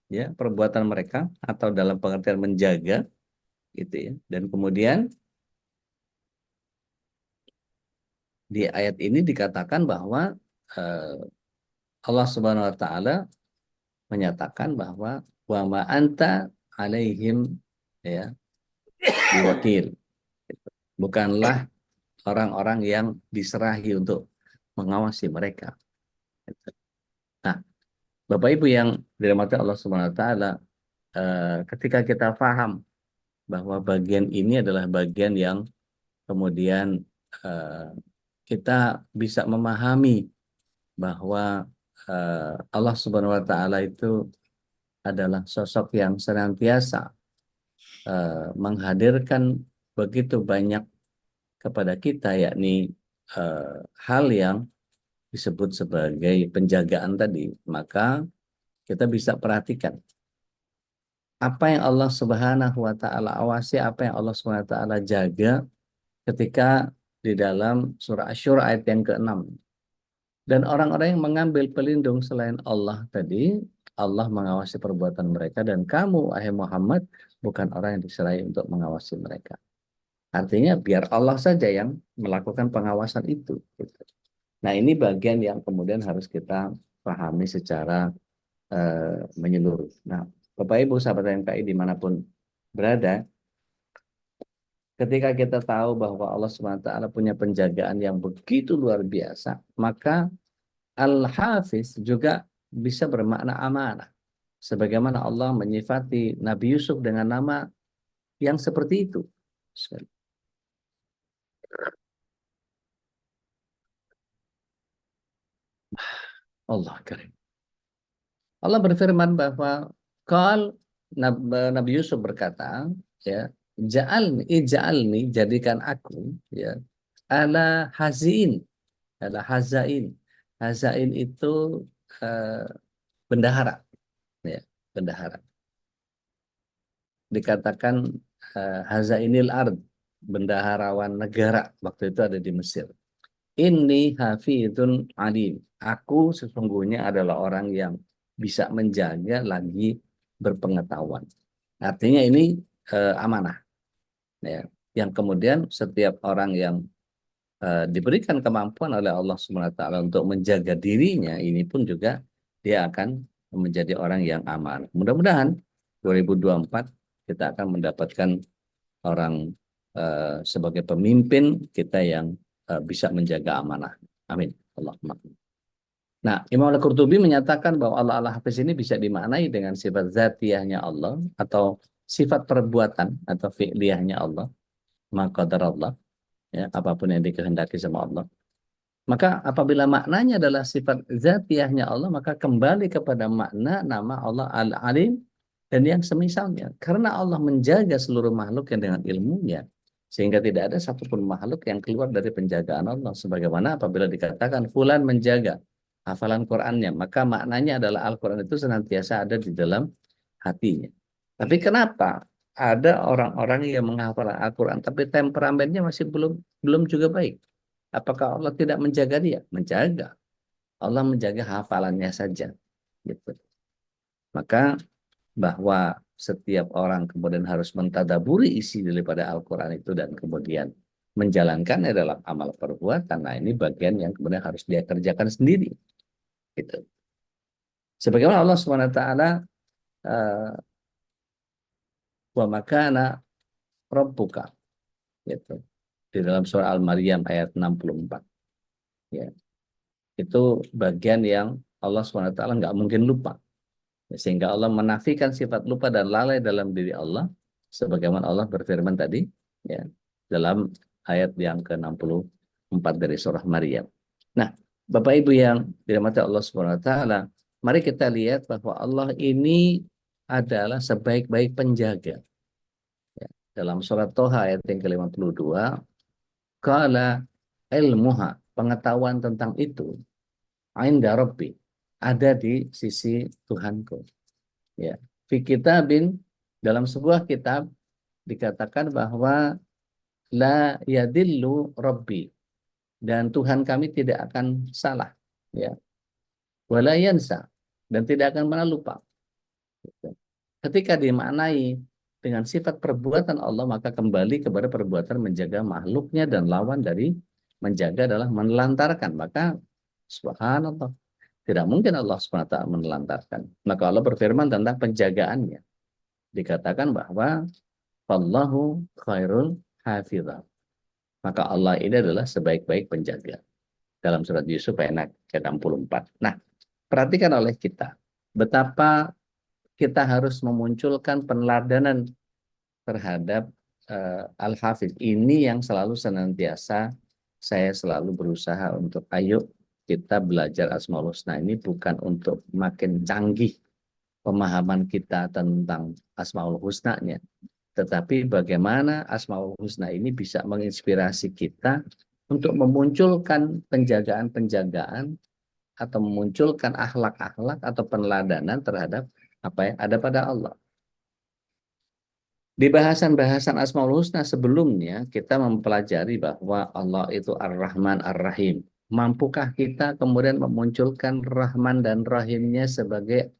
S2: ya perbuatan mereka, atau dalam pengertian menjaga gitu ya. Dan kemudian di ayat ini dikatakan bahwa Allah Subhanahu wa taala menyatakan bahwa wa ma anta alaihim ya biwakil. Bukanlah orang-orang yang diserahi untuk mengawasi mereka. Nah, Bapak Ibu yang dirahmati Allah Subhanahu wa taala, ketika kita paham bahwa bagian ini adalah bagian yang kemudian kita bisa memahami bahwa Allah Subhanahu wa taala itu adalah sosok yang senantiasa menghadirkan begitu banyak kepada kita, yakni hal yang disebut sebagai penjagaan tadi, maka kita bisa perhatikan apa yang Allah Subhanahu wa taala awasi, apa yang Allah Subhanahu wa taala jaga ketika di dalam surah Asy-Syura ayat yang ke-6. Dan orang-orang yang mengambil pelindung selain Allah tadi, Allah mengawasi perbuatan mereka, dan kamu, wahai Muhammad, bukan orang yang diserahi untuk mengawasi mereka. Artinya biar Allah saja yang melakukan pengawasan itu. Nah, ini bagian yang kemudian harus kita pahami secara menyeluruh. Nah, Bapak Ibu sahabat MKI dimanapun berada, ketika kita tahu bahwa Allah SWT punya penjagaan yang begitu luar biasa, maka Al-Hafiz juga bisa bermakna amanah. Sebagaimana Allah menyifati Nabi Yusuf dengan nama yang seperti itu. Allah karim. Allah berfirman bahwa Nabi Yusuf berkata, ya, ij'alni, jadikan aku, ya, ala hazain. Hazain itu bendahara, ya, bendahara. Dikatakan hazainil ard, bendaharawan negara, waktu itu ada di Mesir. Inni hafidun alim. Aku sesungguhnya adalah orang yang bisa menjaga lagi berpengetahuan. Artinya ini amanah. Ya. Yang kemudian setiap orang yang diberikan kemampuan oleh Allah SWT untuk menjaga dirinya, ini pun juga dia akan menjadi orang yang aman. Mudah-mudahan 2024 kita akan mendapatkan orang sebagai pemimpin kita yang bisa menjaga amanah. Amin. Allahumma. Nah, Imam Al-Qurtubi menyatakan bahwa Allah Al-Hafiz ini bisa dimaknai dengan sifat zatiyahnya Allah, atau sifat perbuatan atau fi'liyahnya Allah, maqadar Allah, ya, apapun yang dikehendaki sama Allah. Maka apabila maknanya adalah sifat zatiyahnya Allah, maka kembali kepada makna nama Allah Al-Alim dan yang semisalnya. Karena Allah menjaga seluruh makhluk yang dengan ilmunya, sehingga tidak ada satupun makhluk yang keluar dari penjagaan Allah. Sebagaimana apabila dikatakan fulan menjaga hafalan Qur'annya, maka maknanya adalah Al-Quran itu senantiasa ada di dalam hatinya. Tapi kenapa ada orang-orang yang menghafal Al-Quran tapi temperamennya masih belum juga baik? Apakah Allah tidak menjaga dia? Menjaga. Allah menjaga hafalannya saja. Gitu. Maka bahwa setiap orang kemudian harus mentadaburi isi daripada Al-Quran itu dan kemudian menjalankannya dalam amal perbuatan. Nah, ini bagian yang kemudian harus dia kerjakan sendiri. Gitu. Sebagaimana Allah SWT wa makana rabbuka, gitu, di dalam surah Al-Maryam ayat 64, ya, itu bagian yang Allah SWT nggak mungkin lupa, sehingga Allah menafikan sifat lupa dan lalai dalam diri Allah, sebagaimana Allah berfirman tadi, ya, dalam ayat yang ke-64 dari surah Maryam. Nah, Bapak Ibu yang dirahmati Allah SWT, mari kita lihat bahwa Allah ini adalah sebaik-baik penjaga. Ya, dalam surat Toha ayat yang ke-52, qala ilmuha, pengetahuan tentang itu, inda rabbi, ada di sisi Tuhanku. Ya, fi kitabin Dalam sebuah kitab dikatakan bahwa la yadillu rabbi, dan Tuhan kami tidak akan salah, ya, wala yansa, dan tidak akan pernah lupa. Ketika dimaknai dengan sifat perbuatan Allah, maka kembali kepada perbuatan menjaga makhluknya, dan lawan dari menjaga adalah menelantarkan. Maka subhanallah, tidak mungkin Allah SWT menelantarkan. Maka Allah berfirman tentang penjagaannya. Dikatakan bahwa Wallahu khairul hafizah. Maka Allah ini adalah sebaik-baik penjaga. Dalam surat Yusuf ayat 64. Nah, perhatikan oleh kita betapa kita harus memunculkan peneladanan terhadap Al-Hafiz. Ini yang selalu senantiasa saya selalu berusaha untuk ayo kita belajar Asmaul Husna ini bukan untuk makin canggih pemahaman kita tentang Asmaul Husna-nya, tetapi bagaimana Asmaul Husna ini bisa menginspirasi kita untuk memunculkan penjagaan-penjagaan atau memunculkan akhlak-akhlak atau peneladanan terhadap apa yang ada pada Allah. Di bahasan-bahasan Asmaul Husna sebelumnya kita mempelajari bahwa Allah itu Ar-Rahman Ar-Rahim. Mampukah kita kemudian memunculkan Rahman dan Rahimnya sebagai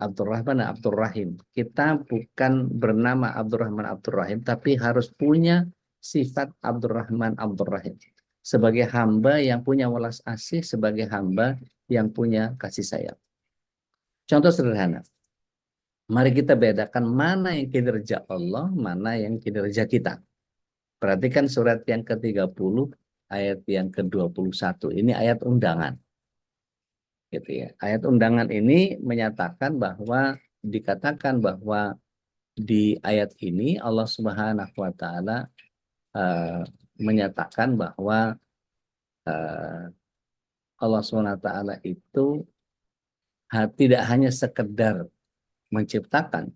S2: Abdurrahman dan Abdurrahim? Kita bukan bernama Abdurrahman Abdurrahim, tapi harus punya sifat Abdurrahman Abdurrahim. Sebagai hamba yang punya welas asih, sebagai hamba yang punya kasih sayang. Contoh sederhana. Mari kita bedakan mana yang kinerja Allah, mana yang kinerja kita. Perhatikan surat yang ke-30, ayat yang ke-21. Ini ayat undangan. Gitu ya. Ayat undangan ini menyatakan bahwa, dikatakan bahwa di ayat ini Allah Subhanahu wa Ta'ala menyatakan bahwa Allah Subhanahu wa Ta'ala itu tidak hanya sekedar menciptakan,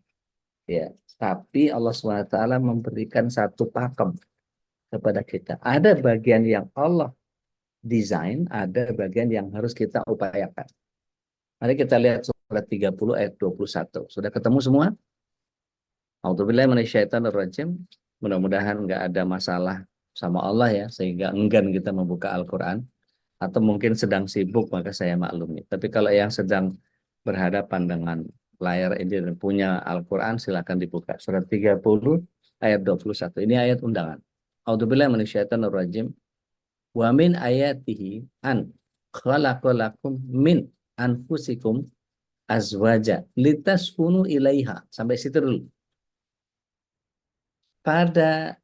S2: ya, tapi Allah SWT memberikan satu pakem kepada kita. Ada bagian yang Allah desain, ada bagian yang harus kita upayakan. Mari kita lihat surat 30 ayat 21. Sudah ketemu semua? A'udzubillahi minasyaitonirrajim. Mudah-mudahan nggak ada masalah sama Allah ya, sehingga enggan kita membuka Al-Quran. Atau mungkin sedang sibuk, maka saya maklumi. Tapi kalau yang sedang berhadapan dengan layar ini dan punya Al-Quran, silakan dibuka. Surat 30 ayat 21. Ini ayat undangan. A'udzubillahi minasyaitonirrajim. Wa min ayatihi an khalaqalakum min anfusikum azwaja litaskunu ilaiha. Sampai situ dulu. Pada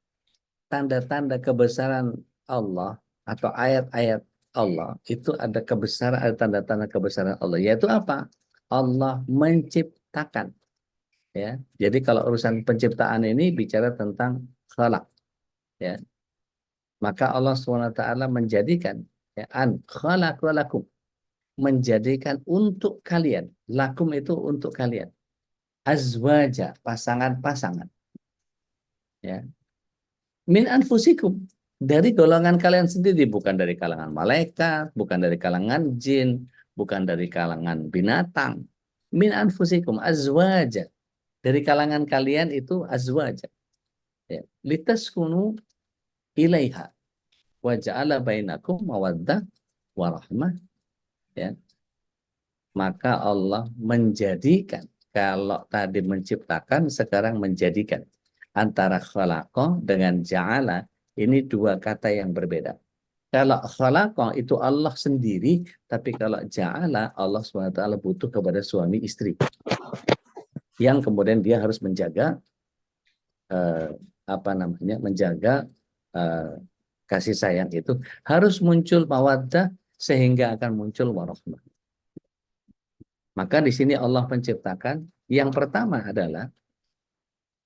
S2: tanda-tanda kebesaran Allah atau ayat-ayat Allah itu ada kebesaran, ada tanda-tanda kebesaran Allah, yaitu apa? Allah menciptakan, ya. Jadi kalau urusan penciptaan ini bicara tentang khalaq, ya. Maka Allah SWT menjadikan, ya, an khalaqalakum, menjadikan untuk kalian, lakum itu untuk kalian, azwaja, pasangan-pasangan, ya, min anfusikum, dari golongan kalian sendiri, bukan dari kalangan malaikat, bukan dari kalangan jin, bukan dari kalangan binatang. Min anfusikum azwaja, dari kalangan kalian itu azwaja. Ya. Litaskunu ilaiha wa ja'ala bainakum mawaddah wa rahmah. Ya. Maka Allah menjadikan, kalau tadi menciptakan, sekarang menjadikan. Antara khalaqa dengan ja'ala, ini dua kata yang berbeda. Kalau khalaqa itu Allah sendiri, tapi kalau ja'ala, Allah SWT butuh kepada suami istri. Yang kemudian dia harus menjaga, menjaga kasih sayang itu. Harus muncul mawaddah, sehingga akan muncul warahmah. Maka di sini Allah menciptakan, yang pertama adalah,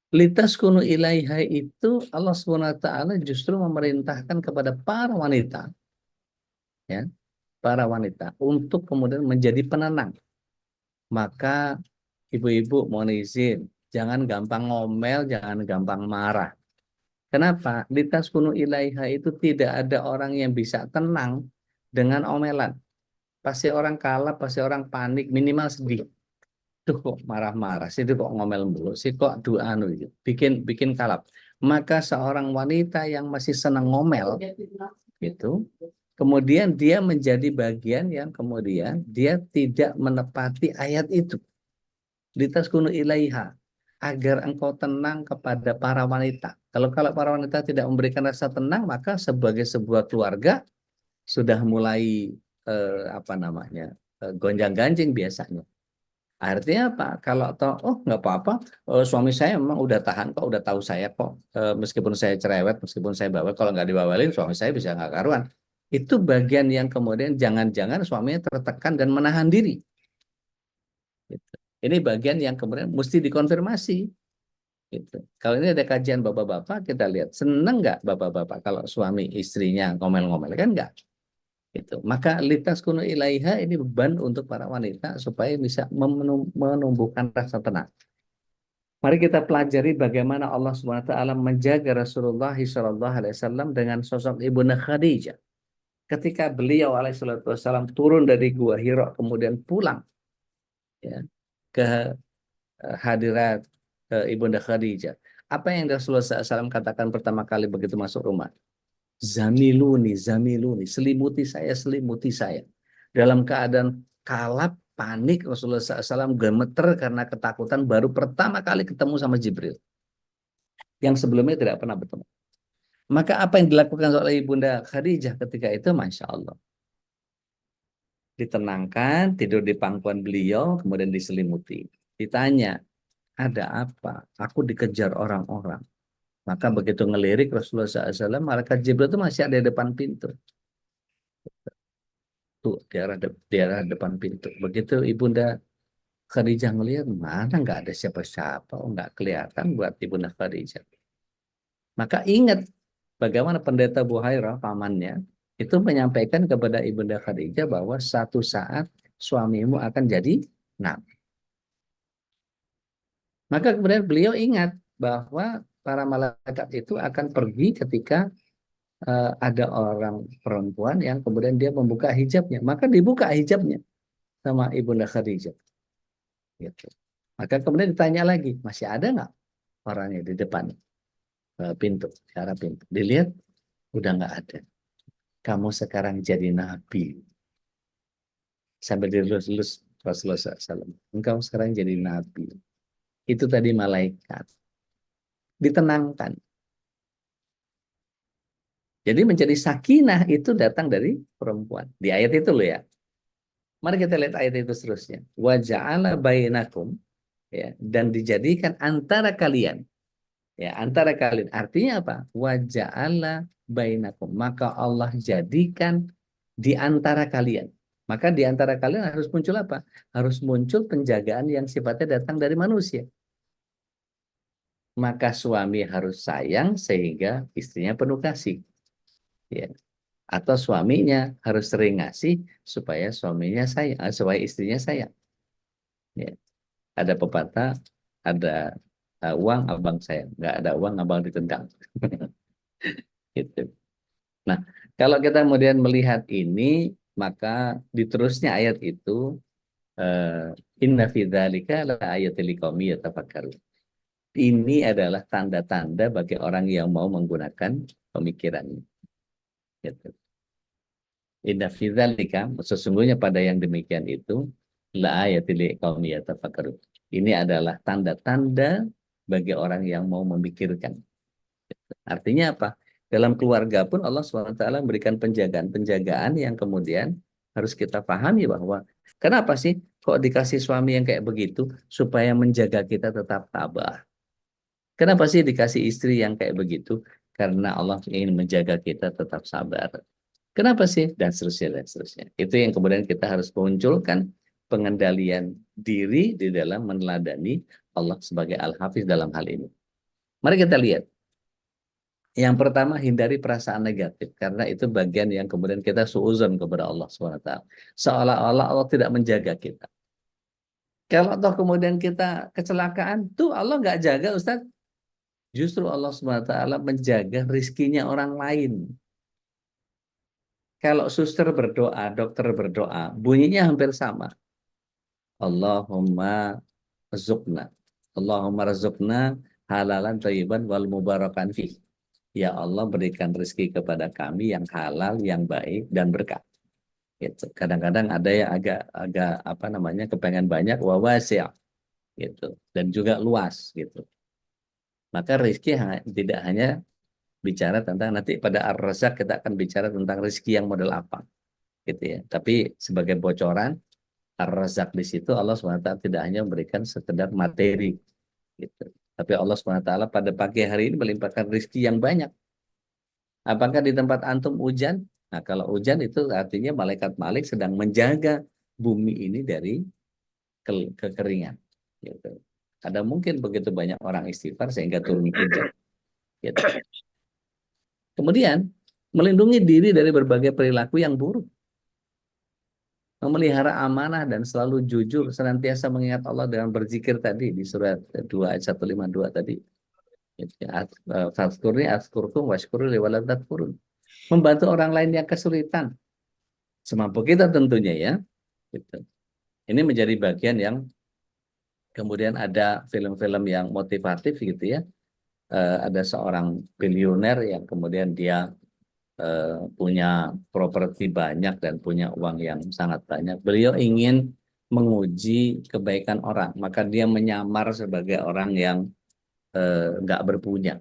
S2: litaskunu ilaiha itu Allah SWT justru memerintahkan kepada para wanita, ya, para wanita untuk kemudian menjadi penenang. Maka ibu-ibu mohon izin, jangan gampang ngomel, jangan gampang marah. Kenapa? Litaskunu ilaiha itu tidak ada orang yang bisa tenang dengan omelan. Pasti orang kalap, pasti orang panik, minimal sedih. tuh kok marah-marah sih, tuh kok ngomel mulu sih, kok anu gitu. Bikin kalap. Maka seorang wanita yang masih senang ngomel gitu, kemudian dia menjadi bagian yang kemudian dia tidak menepati ayat itu. Litaskunu ilaiha, agar engkau tenang kepada para wanita. Kalau para wanita tidak memberikan rasa tenang, maka sebagai sebuah keluarga sudah mulai gonjang-ganjing biasanya. Artinya apa? Kalau nggak apa-apa, suami saya memang udah tahan kok, udah tahu saya kok, meskipun saya cerewet, meskipun saya bawel, kalau nggak dibawelin suami saya bisa nggak karuan. Itu bagian yang kemudian jangan-jangan suaminya tertekan dan menahan diri. Gitu. Ini bagian yang kemudian mesti dikonfirmasi. Gitu. Kalau ini ada kajian bapak-bapak, kita lihat seneng nggak bapak-bapak kalau suami istrinya ngomel-ngomel, kan nggak. Gitu. Maka litas kuno ilaiha ini beban untuk para wanita supaya bisa menumbuhkan rasa tenang. Mari kita pelajari bagaimana Allah SWT menjaga Rasulullah SAW dengan sosok Ibunda Khadijah. Ketika beliau alaihissalam turun dari Gua Hira kemudian pulang ya, ke hadirat Ibunda Khadijah. Apa yang Rasulullah SAW katakan pertama kali begitu masuk rumah? Zamiluni, selimuti saya. Dalam keadaan kalap, panik, Rasulullah SAW gemeter karena ketakutan baru pertama kali ketemu sama Jibril. Yang sebelumnya tidak pernah bertemu. Maka apa yang dilakukan oleh Ibunda Khadijah ketika itu, Masya Allah. Ditenangkan, tidur di pangkuan beliau, kemudian diselimuti. Ditanya, ada apa? Aku dikejar orang-orang. Maka begitu ngelirik Rasulullah SAW, malaikat Jibril itu masih ada di depan pintu. Tuh, di arah depan pintu. Begitu Ibunda Khadijah ngelihat, mana nggak ada siapa-siapa, nggak kelihatan buat Ibunda Khadijah. Maka ingat bagaimana pendeta Buhairah, pamannya, itu menyampaikan kepada Ibunda Khadijah bahwa satu saat suamimu akan jadi nabi. Maka kemudian beliau ingat bahwa para malaikat itu akan pergi ketika ada orang perempuan yang kemudian dia membuka hijabnya. Maka dibuka hijabnya sama Ibunda Khadijah. Gitu. Maka kemudian ditanya lagi, masih ada nggak orangnya di depan pintu, di arah pintu? Dilihat, udah nggak ada. Kamu sekarang jadi nabi. Sambil dilus-lus Rasulullah SAW. Engkau sekarang jadi nabi. Itu tadi malaikat. Ditenangkan. Jadi menjadi sakinah itu datang dari perempuan. Di ayat itu loh ya. Mari kita lihat ayat itu seterusnya. Wa ja'ala bainakum, ya, dan dijadikan antara kalian. Ya, antara kalian. Artinya apa? Wa ja'ala bainakum. Maka Allah jadikan di antara kalian. Maka di antara kalian harus muncul apa? Harus muncul penjagaan yang sifatnya datang dari manusia. Maka suami harus sayang sehingga istrinya penuh kasih. Ya. Atau suaminya harus sering ngasih supaya suaminya sayang, supaya istrinya sayang. Ya. Ada pepatah, ada uang abang sayang, nggak ada uang abang ditendang. Gitu. Nah, kalau kita kemudian melihat ini, maka diterusnya ayat itu, inna fi dzalika la ayatil liqaumi yatafakkarun. Ini adalah tanda-tanda bagi orang yang mau menggunakan pemikirannya. Gitu. Inna fi dzalika, sesungguhnya pada yang demikian itu, la ayatil liqaumi yatafakkarun. Ini adalah tanda-tanda bagi orang yang mau memikirkan. Artinya apa? Dalam keluarga pun Allah SWT memberikan penjagaan-penjagaan yang kemudian harus kita pahami bahwa kenapa sih kok dikasih suami yang kayak begitu? Supaya menjaga kita tetap tabah. Kenapa sih dikasih istri yang kayak begitu? Karena Allah ingin menjaga kita tetap sabar. Kenapa sih? Dan seterusnya, dan seterusnya. Itu yang kemudian kita harus munculkan pengendalian diri di dalam meneladani Allah sebagai Al-Hafiz dalam hal ini. Mari kita lihat. Yang pertama, hindari perasaan negatif. Karena itu bagian yang kemudian kita suuzon kepada Allah SWT. Seolah-olah Allah tidak menjaga kita. Kalau toh kemudian kita kecelakaan, tuh Allah nggak jaga Ustaz. Justru Allah SWT menjaga rizkinya orang lain. Kalau suster berdoa, dokter berdoa, bunyinya hampir sama. Allahumma Rizqna. Allahumma rizqna halalan thayyiban wal mubarakan fih. Ya Allah, berikan rezeki kepada kami yang halal, yang baik dan berkah. Gitu. Kadang-kadang ada yang agak apa namanya, kepengen banyak, wa wasi', gitu, dan juga luas gitu. Maka rezeki tidak hanya bicara tentang, nanti pada Ar-Razzaq kita akan bicara tentang rezeki yang model apa gitu ya. Tapi sebagai bocoran, Ar-Razzaq di situ Allah SWT tidak hanya memberikan sekedar materi gitu. Tapi Allah SWT pada pagi hari ini melimpahkan rezeki yang banyak. Apakah di tempat antum hujan? Nah, kalau hujan itu artinya malaikat Malik sedang menjaga bumi ini dari kekeringan. Gitu. Ada mungkin begitu banyak orang istighfar sehingga turun hujan. Gitu. Kemudian melindungi diri dari berbagai perilaku yang buruk. Memelihara amanah dan selalu jujur, senantiasa mengingat Allah dengan berzikir tadi di surat 2 ayat 152 tadi. Fazkurni azkurkum washkuru li wala takfurun. Membantu orang lain yang kesulitan. Semampu kita tentunya ya. Gitu. Ini menjadi bagian yang kemudian ada film-film yang motivatif gitu ya. Ada seorang bilioner yang kemudian dia punya properti banyak dan punya uang yang sangat banyak. Beliau ingin menguji kebaikan orang, maka dia menyamar sebagai orang yang nggak berpunya.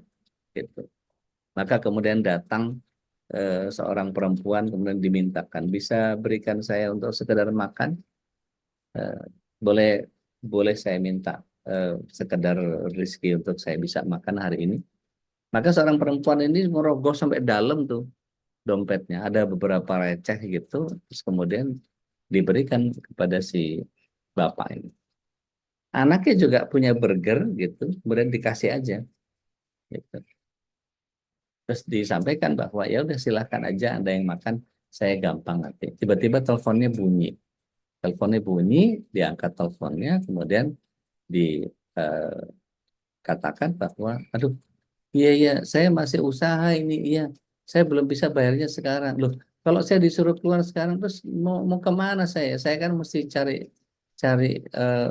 S2: Gitu. Maka kemudian datang seorang perempuan kemudian dimintakan, bisa berikan saya untuk sekedar makan, boleh boleh saya minta sekedar rezeki untuk saya bisa makan hari ini. Maka seorang perempuan ini merogoh sampai dalam tuh dompetnya, ada beberapa receh gitu, terus kemudian diberikan kepada si bapak ini. Anaknya juga punya burger gitu, kemudian dikasih aja. Gitu. Terus disampaikan bahwa ya udah silahkan aja Anda yang makan, saya gampang nanti. Tiba-tiba teleponnya bunyi. Teleponnya bunyi, diangkat teleponnya, kemudian dikatakan bahwa, aduh, iya iya, saya masih usaha ini, iya, saya belum bisa bayarnya sekarang. Loh, kalau saya disuruh keluar sekarang, terus mau kemana saya? Saya kan mesti cari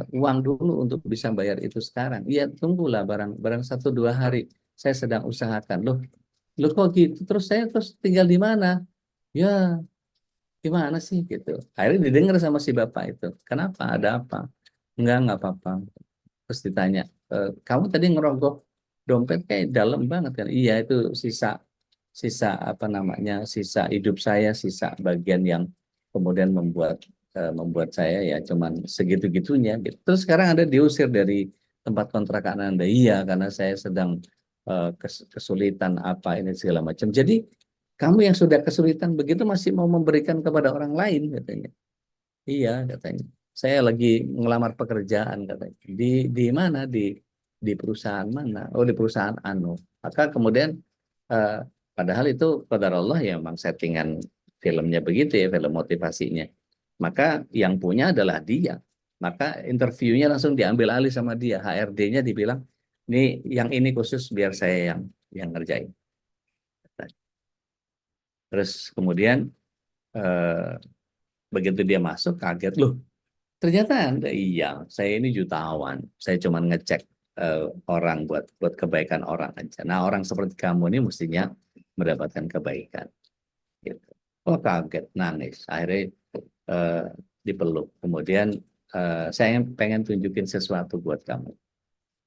S2: uang dulu untuk bisa bayar itu sekarang. Iya, tunggulah barang 1-2 hari. Saya sedang usahakan. Loh kok gitu? Terus saya tinggal di mana? Ya, gimana sih gitu. Akhirnya didengar sama si bapak itu. Kenapa? Ada apa? Enggak apa-apa. Terus ditanya, kamu tadi ngerogoh dompet kayak dalam banget kan? Iya, itu sisa sisa apa namanya, sisa hidup saya, sisa bagian yang kemudian membuat saya ya cuman segitu-gitunya gitu. Terus sekarang Anda diusir dari tempat kontrakan Anda. Iya, karena saya sedang kesulitan apa ini segala macam. Jadi kamu yang sudah kesulitan begitu masih mau memberikan kepada orang lain katanya. Iya katanya. Saya lagi ngelamar pekerjaan katanya. Di mana? Di perusahaan mana? Oh, di perusahaan anu. Maka kemudian eh, padahal itu qadar Allah ya, memang settingan filmnya begitu ya, film motivasinya. Maka yang punya adalah dia. Maka interviewnya langsung diambil alih sama dia. HRD-nya dibilang, ini yang ini khusus biar saya yang ngerjain. Terus kemudian eh, begitu dia masuk kaget, loh ternyata Anda, iya, saya ini jutawan. Saya cuma ngecek orang buat kebaikan orang aja. Nah, orang seperti kamu ini mestinya mendapatkan kebaikan. Gitu. Oh, kaget, nangis. Akhirnya eh, dipeluk. Kemudian saya pengen tunjukin sesuatu buat kamu.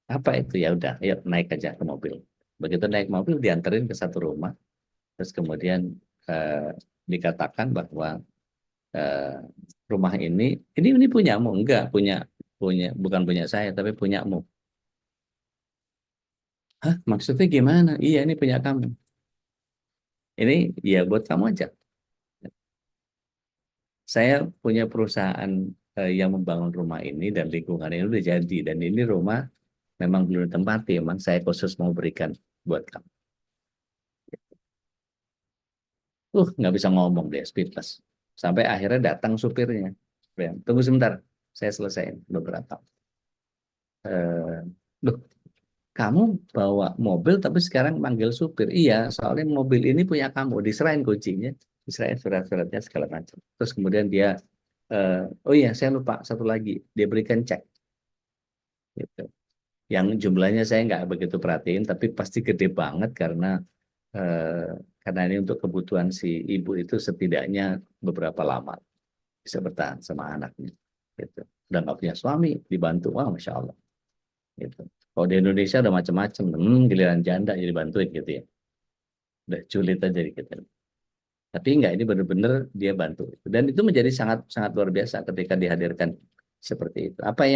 S2: Apa itu? Ya udah, ayo naik aja ke mobil. Begitu naik mobil, dianterin ke satu rumah. Terus kemudian dikatakan bahwa eh, rumah ini punyamu, enggak punya punya bukan punya saya tapi punyamu. Hah, maksudnya gimana? Iya, ini punya kamu. Ini ya buat kamu aja. Saya punya perusahaan yang membangun rumah ini dan lingkungan ini udah jadi, dan ini rumah memang belum ditempati, memang saya khusus mau berikan buat kamu. Nggak bisa ngomong dia, speechless. Sampai akhirnya datang supirnya. Tunggu sebentar, saya selesaiin beberapa. Loh, kamu bawa mobil tapi sekarang manggil supir. Iya, soalnya mobil ini punya kamu. Diserahin kuncinya, diserahin surat-suratnya segala macam. Terus kemudian dia, oh iya saya lupa satu lagi, dia berikan cek. gitu. Yang jumlahnya saya nggak begitu perhatiin, tapi pasti gede banget karena ini untuk kebutuhan si ibu itu setidaknya beberapa lama bisa bertahan sama anaknya. Gitu. Dan nggak punya suami, dibantu, wah masya Allah. Gitu. Kalau di Indonesia udah macam-macam, giliran janda jadi bantuin gitu ya. Udah julid aja gitu. Tapi enggak, ini benar-benar dia bantu. Dan itu menjadi sangat sangat luar biasa ketika dihadirkan seperti itu. Apa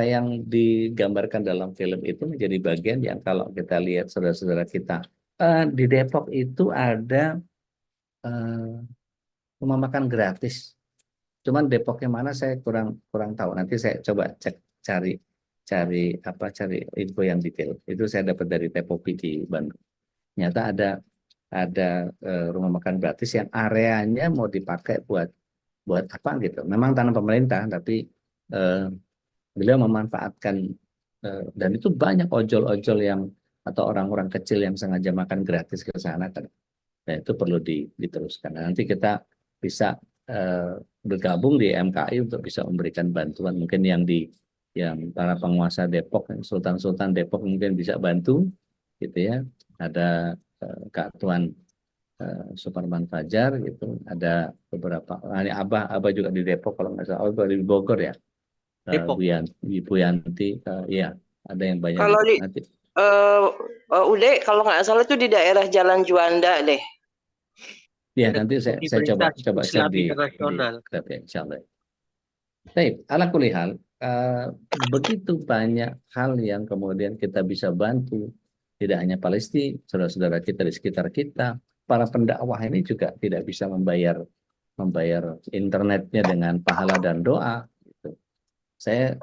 S2: yang digambarkan dalam film itu menjadi bagian yang kalau kita lihat saudara-saudara kita di Depok itu ada eh, rumah makan gratis. Cuman Depoknya mana saya kurang kurang tahu. Nanti saya coba cek cari cari cari info yang detail. Itu saya dapat dari Tepopi di Bandung. Ternyata ada rumah makan gratis yang areanya mau dipakai buat buat apa gitu. Memang tanah pemerintah, tapi eh, beliau memanfaatkan dan itu banyak ojol-ojol yang atau orang-orang kecil yang sengaja makan gratis ke sana kan. Nah, itu perlu diteruskan. Nah, nanti kita bisa bergabung di MKI untuk bisa memberikan bantuan mungkin yang para penguasa Depok, Sultan-Sultan Depok mungkin bisa bantu gitu ya. Ada Kak Tuan Suparman Fajar gitu, ada beberapa, ini Abah juga di Depok kalau nggak salah, di Bogor ya,
S3: Depok.
S2: Bu Yanti, ya ada yang banyak
S4: Kalau di
S2: nanti.
S4: Ude, kalau nggak salah itu di daerah Jalan Juanda deh.
S2: Ya nanti saya coba share
S3: Islam
S2: di
S3: internasional.
S2: ya, insya Allah. Baik, ala kulihal, begitu banyak hal yang kemudian kita bisa bantu, tidak hanya Palestina, saudara-saudara kita di sekitar kita, para pendakwah ini juga tidak bisa membayar internetnya dengan pahala dan doa. Gitu. Saya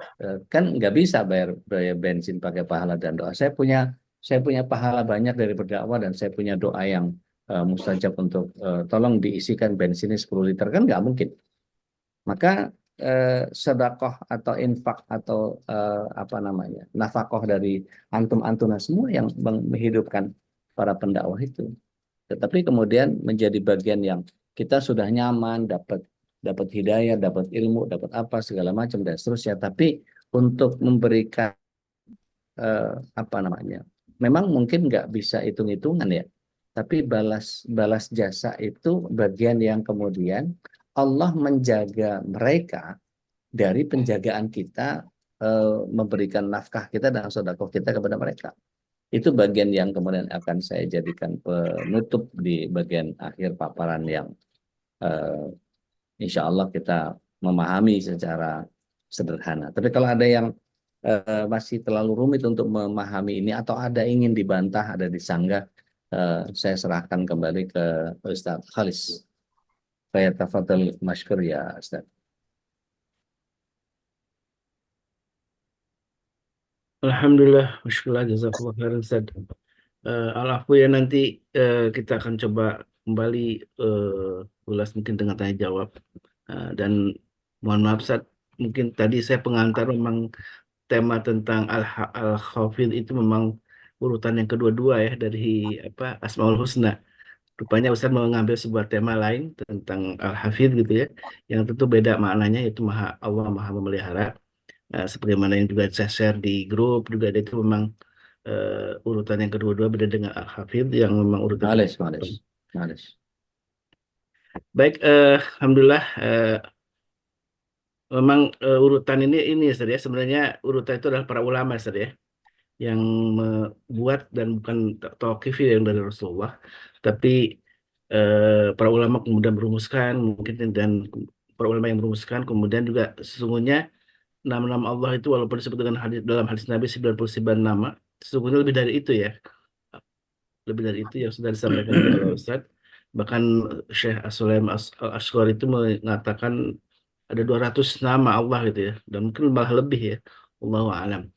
S2: kan nggak bisa bayar bensin pakai pahala dan doa. Saya punya pahala banyak dari berdakwah dan saya punya doa yang mustajab untuk tolong diisikan bensinnya 10 liter kan nggak mungkin. Maka sedekah atau infak atau apa namanya nafkah dari antum-antuna semua yang menghidupkan para pendakwah itu. Tetapi kemudian menjadi bagian yang kita sudah nyaman, dapat hidayah, dapat ilmu, dapat apa segala macam dan seterusnya. Tapi untuk memberikan apa namanya, memang mungkin nggak bisa hitung-hitungan ya. Tapi balas jasa itu bagian yang kemudian Allah menjaga mereka dari penjagaan kita, memberikan nafkah kita dan sedekah kita kepada mereka. Itu bagian yang kemudian akan saya jadikan penutup di bagian akhir paparan yang insya Allah kita memahami secara sederhana. Tapi kalau ada yang masih terlalu rumit untuk memahami ini atau ada ingin dibantah, ada disanggah, saya serahkan kembali ke Ustaz Khalis. Saya tafadhal masykur ya Ustaz.
S1: Alhamdulillah, masyaAllah, jazakallah khairan Ustaz. Al-Afwi ya nanti kita akan coba kembali ulas mungkin dengan tanya jawab. Dan mohon maaf Ustaz, mungkin tadi saya pengantar memang tema tentang Al-Khafidh itu memang urutan yang kedua-dua ya dari apa Asmaul Husna. Rupanya Ustaz mengambil sebuah tema lain tentang Al-Hafidh gitu ya, yang tentu beda maknanya, yaitu Allah Maha Memelihara. Sebagaimana yang juga saya share di grup juga itu memang urutan yang kedua-dua beda dengan Al-Hafidh yang memang urutan kedua.
S2: Males.
S1: Baik, Alhamdulillah, memang urutan ini Ustaz ya, sebenarnya urutan itu adalah para ulama Ustaz ya, yang membuat dan bukan tauqif yang dari Rasulullah, tapi para ulama kemudian merumuskan mungkin, dan para ulama yang merumuskan kemudian juga sesungguhnya nama-nama Allah itu walaupun disebut dengan dalam hadis Nabi 99 nama, sesungguhnya lebih dari itu ya. Lebih dari itu yang sudah disampaikan juga oleh Ustaz. Bahkan Syekh As-Sulaim Al-Ashqari itu mengatakan ada 200 nama Allah gitu ya. Dan mungkin malah lebih ya. Allahu a'lam.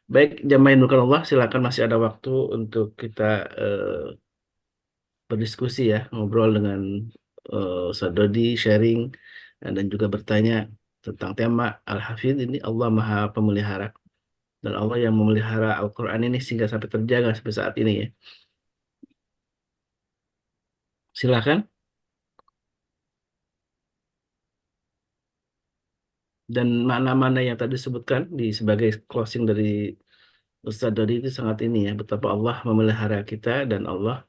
S1: Baik, jamaah yang dimuliakan Allah, silakan masih ada waktu untuk kita berdiskusi ya, ngobrol dengan Ustaz Dodi, sharing, dan juga bertanya tentang tema Al-Hafidh ini, Allah Maha Pemelihara. Dan Allah yang memelihara Al-Quran ini sehingga sampai terjaga sampai saat ini ya. Silakan. Dan makna-makna yang tadi disebutkan sebagai closing dari Ustadz Dodi itu sangat ini ya, betapa Allah memelihara kita dan Allah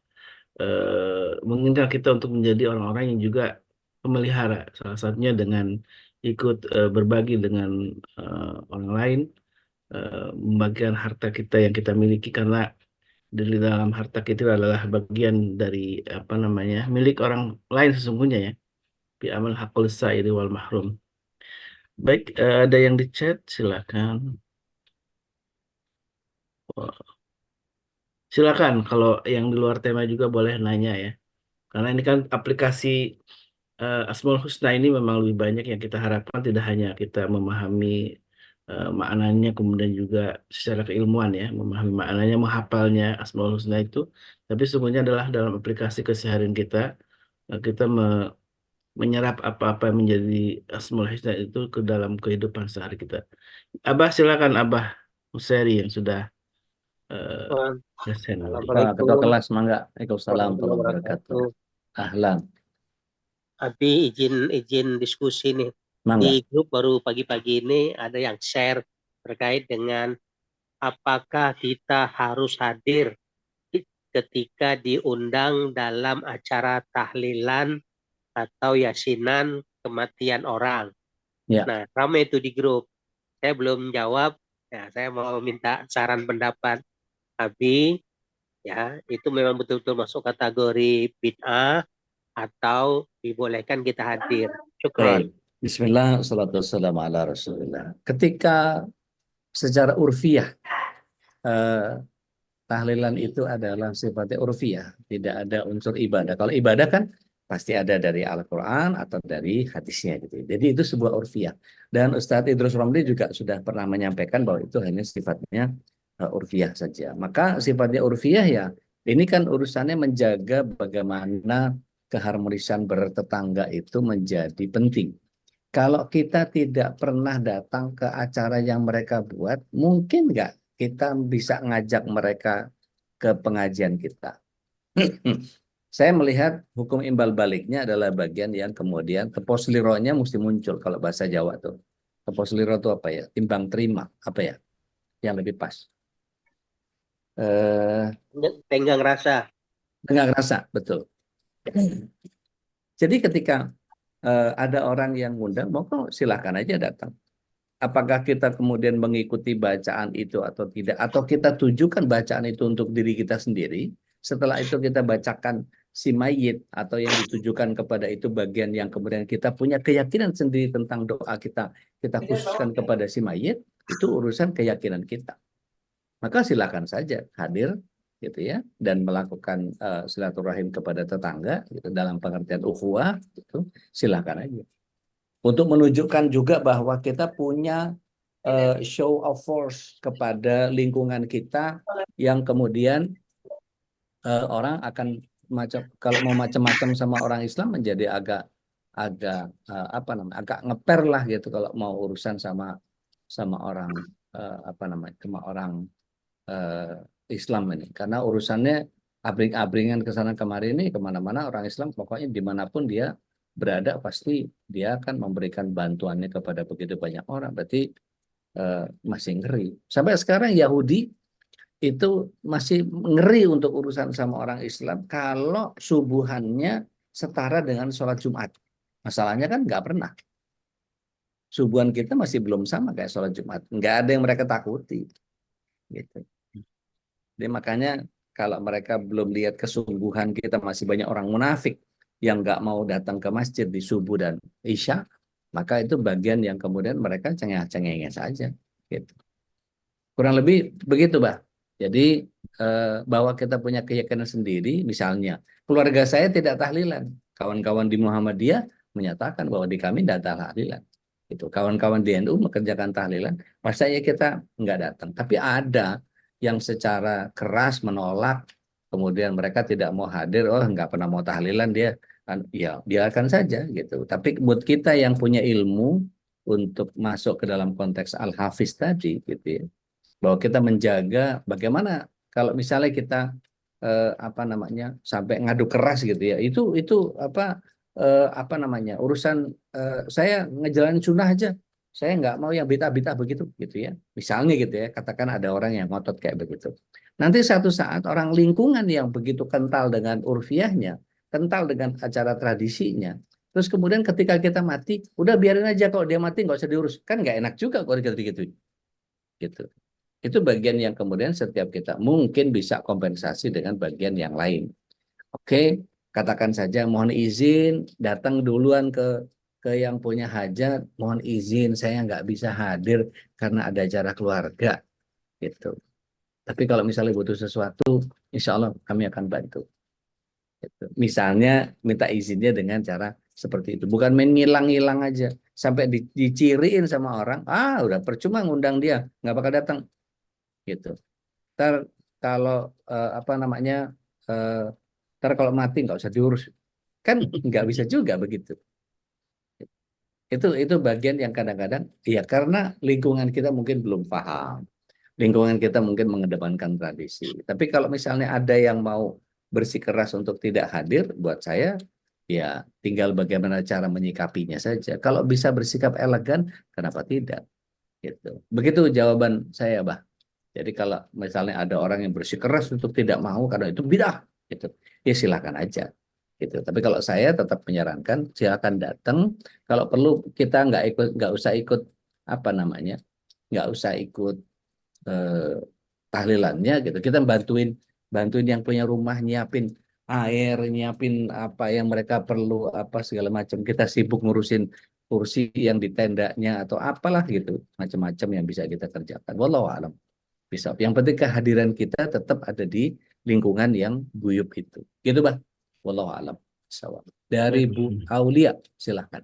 S1: menginginkan kita untuk menjadi orang-orang yang juga pemelihara. Salah satunya dengan ikut berbagi dengan orang lain, membagikan harta kita yang kita miliki, karena di dalam harta kita adalah bagian dari apa namanya milik orang lain sesungguhnya ya. Bi amal hakul sa'iri wal mahrum. Baik, ada yang di chat, silakan. Silakan kalau yang di luar tema juga boleh nanya ya. Karena ini kan aplikasi Asmaul Husna ini memang lebih banyak yang kita harapkan, tidak hanya kita memahami maknanya, kemudian juga secara keilmuan ya, memahami maknanya, menghafalnya Asmaul Husna itu, tapi sesungguhnya adalah dalam aplikasi keseharian kita, kita menyerap apa-apa yang menjadi Asmaul Husna itu ke dalam kehidupan sehari kita. Abah silakan, Abah Huseri yang sudah present.
S2: Ketua
S3: Assalamualaikum
S2: kelas, mangga. Waalaikumsalam
S3: warahmatullahi
S2: warahmatullahi wabarakatuh.
S3: wabarakatuh.
S2: Ahlan,
S3: Abi izin diskusi nih.
S2: mangga.
S3: Di grup baru pagi-pagi ini ada yang share terkait dengan apakah kita harus hadir ketika diundang dalam acara tahlilan atau yasinan kematian orang.
S2: Ya.
S3: Nah, ramai itu di grup. Saya belum jawab. Ya, saya mau minta saran pendapat Abi. Ya, itu memang betul-betul masuk kategori bid'ah atau dibolehkan kita hadir. Syukron.
S2: Baik. Bismillah, wassalatu wassalamu ala rasulillah. Ketika secara urfiah, tahlilan itu adalah sifatnya urfiah, tidak ada unsur ibadah. Kalau ibadah kan pasti ada dari Al-Quran atau dari hadisnya gitu. Jadi itu sebuah urfiah. Dan Ustadz Idrus Romli juga sudah pernah menyampaikan bahwa itu hanya sifatnya urfiah saja. Maka sifatnya urfiah ya, ini kan urusannya menjaga bagaimana keharmonisan bertetangga itu menjadi penting. Kalau kita tidak pernah datang ke acara yang mereka buat, mungkin nggak kita bisa ngajak mereka ke pengajian kita. Saya melihat hukum imbal baliknya adalah bagian yang kemudian teposlironya mesti muncul kalau bahasa Jawa tuh. Teposliro itu apa ya? Timbang terima, apa ya? Yang lebih pas.
S3: Tenggang rasa.
S2: Tenggang rasa, betul. Jadi ketika ada orang yang ngundang, maka silakan aja datang. Apakah kita kemudian mengikuti bacaan itu atau tidak, atau kita tujukan bacaan itu untuk diri kita sendiri, setelah itu kita bacakan si mayit atau yang ditujukan kepada itu bagian yang kemudian kita punya keyakinan sendiri tentang doa kita khususkan kepada si mayit, itu urusan keyakinan kita. Maka silakan saja hadir gitu ya, dan melakukan silaturahim kepada tetangga gitu, dalam pengertian ukhuwah gitu, silakan aja. Untuk menunjukkan juga bahwa kita punya show of force kepada lingkungan kita, yang kemudian orang akan kalau mau macam-macam sama orang Islam menjadi agak apa namanya, agak ngeper lah gitu kalau mau urusan sama orang apa namanya, sama orang Islam ini, karena urusannya abring-abringan ke sana kemari ini, kemana-mana orang Islam pokoknya dimanapun dia berada pasti dia akan memberikan bantuannya kepada begitu banyak orang. Berarti masih ngeri. Sampai sekarang Yahudi itu masih ngeri untuk urusan sama orang Islam kalau subuhannya setara dengan sholat Jumat. Masalahnya kan nggak pernah. Subuhan kita masih belum sama kayak sholat Jumat. Nggak ada yang mereka takuti. Gitu. Jadi makanya kalau mereka belum lihat kesungguhan kita, masih banyak orang munafik yang nggak mau datang ke masjid di subuh dan isya, maka itu bagian yang kemudian mereka cengeng-cengengnya saja. Gitu. Kurang lebih begitu, Bah. Jadi bahwa kita punya keyakinan sendiri, misalnya keluarga saya tidak tahlilan, kawan-kawan di Muhammadiyah menyatakan bahwa di kami tidak tahlilan. Itu kawan-kawan di NU mengerjakan tahlilan, pastinya kita nggak datang. Tapi ada yang secara keras menolak, kemudian mereka tidak mau hadir, oh nggak pernah mau tahlilan dia, kan ya biarkan saja gitu. Tapi buat kita yang punya ilmu untuk masuk ke dalam konteks al-hafiz tadi gitu ya, bahwa kita menjaga bagaimana kalau misalnya kita apa namanya sampai ngadu keras gitu ya, itu apa namanya urusan saya ngejalanin sunnah aja, saya nggak mau yang bid'ah-bid'ah begitu gitu ya. Misalnya gitu ya, katakan ada orang yang ngotot kayak begitu. Nanti satu saat orang lingkungan yang begitu kental dengan urfiahnya, kental dengan acara tradisinya, terus kemudian ketika kita mati, udah biarin aja kalau dia mati nggak usah diurus. Kan nggak enak juga kalau gitu gitu. Itu bagian yang kemudian setiap kita mungkin bisa kompensasi dengan bagian yang lain. Oke, katakan saja mohon izin datang duluan ke yang punya hajat, mohon izin saya nggak bisa hadir karena ada acara keluarga gitu. Tapi kalau misalnya butuh sesuatu, insya Allah kami akan bantu. Gitu. Misalnya minta izinnya dengan cara seperti itu, bukan main ngilang-ngilang aja sampai diciriin sama orang, udah percuma ngundang dia, nggak bakal datang gitu. Ntar kalau apa namanya, ntar kalau mati nggak usah diurus, kan nggak bisa juga begitu. Itu bagian yang kadang-kadang ya karena lingkungan kita mungkin belum paham, lingkungan kita mungkin mengedepankan tradisi. Tapi kalau misalnya ada yang mau bersikeras untuk tidak hadir, buat saya ya tinggal bagaimana cara menyikapinya saja. Kalau bisa bersikap elegan, kenapa tidak? Gitu. Begitu jawaban saya, Bah. Jadi kalau misalnya ada orang yang bersikeras untuk tidak mau karena itu bid'ah, gitu, ya silakan aja. Gitu. Tapi kalau saya tetap menyarankan silakan datang. Kalau perlu kita nggak usah ikut apa namanya, nggak usah ikut tahlilannya gitu. Kita bantuin yang punya rumah nyiapin air, nyiapin apa yang mereka perlu apa segala macam. Kita sibuk ngurusin kursi yang di tendanya atau apalah gitu, macam-macam yang bisa kita kerjakan. Wallahu alam. Bisa. Yang penting kehadiran kita tetap ada di lingkungan yang guyup itu. Gitu, Bang. Wallahu alam. Dari Bu Aulia, silahkan.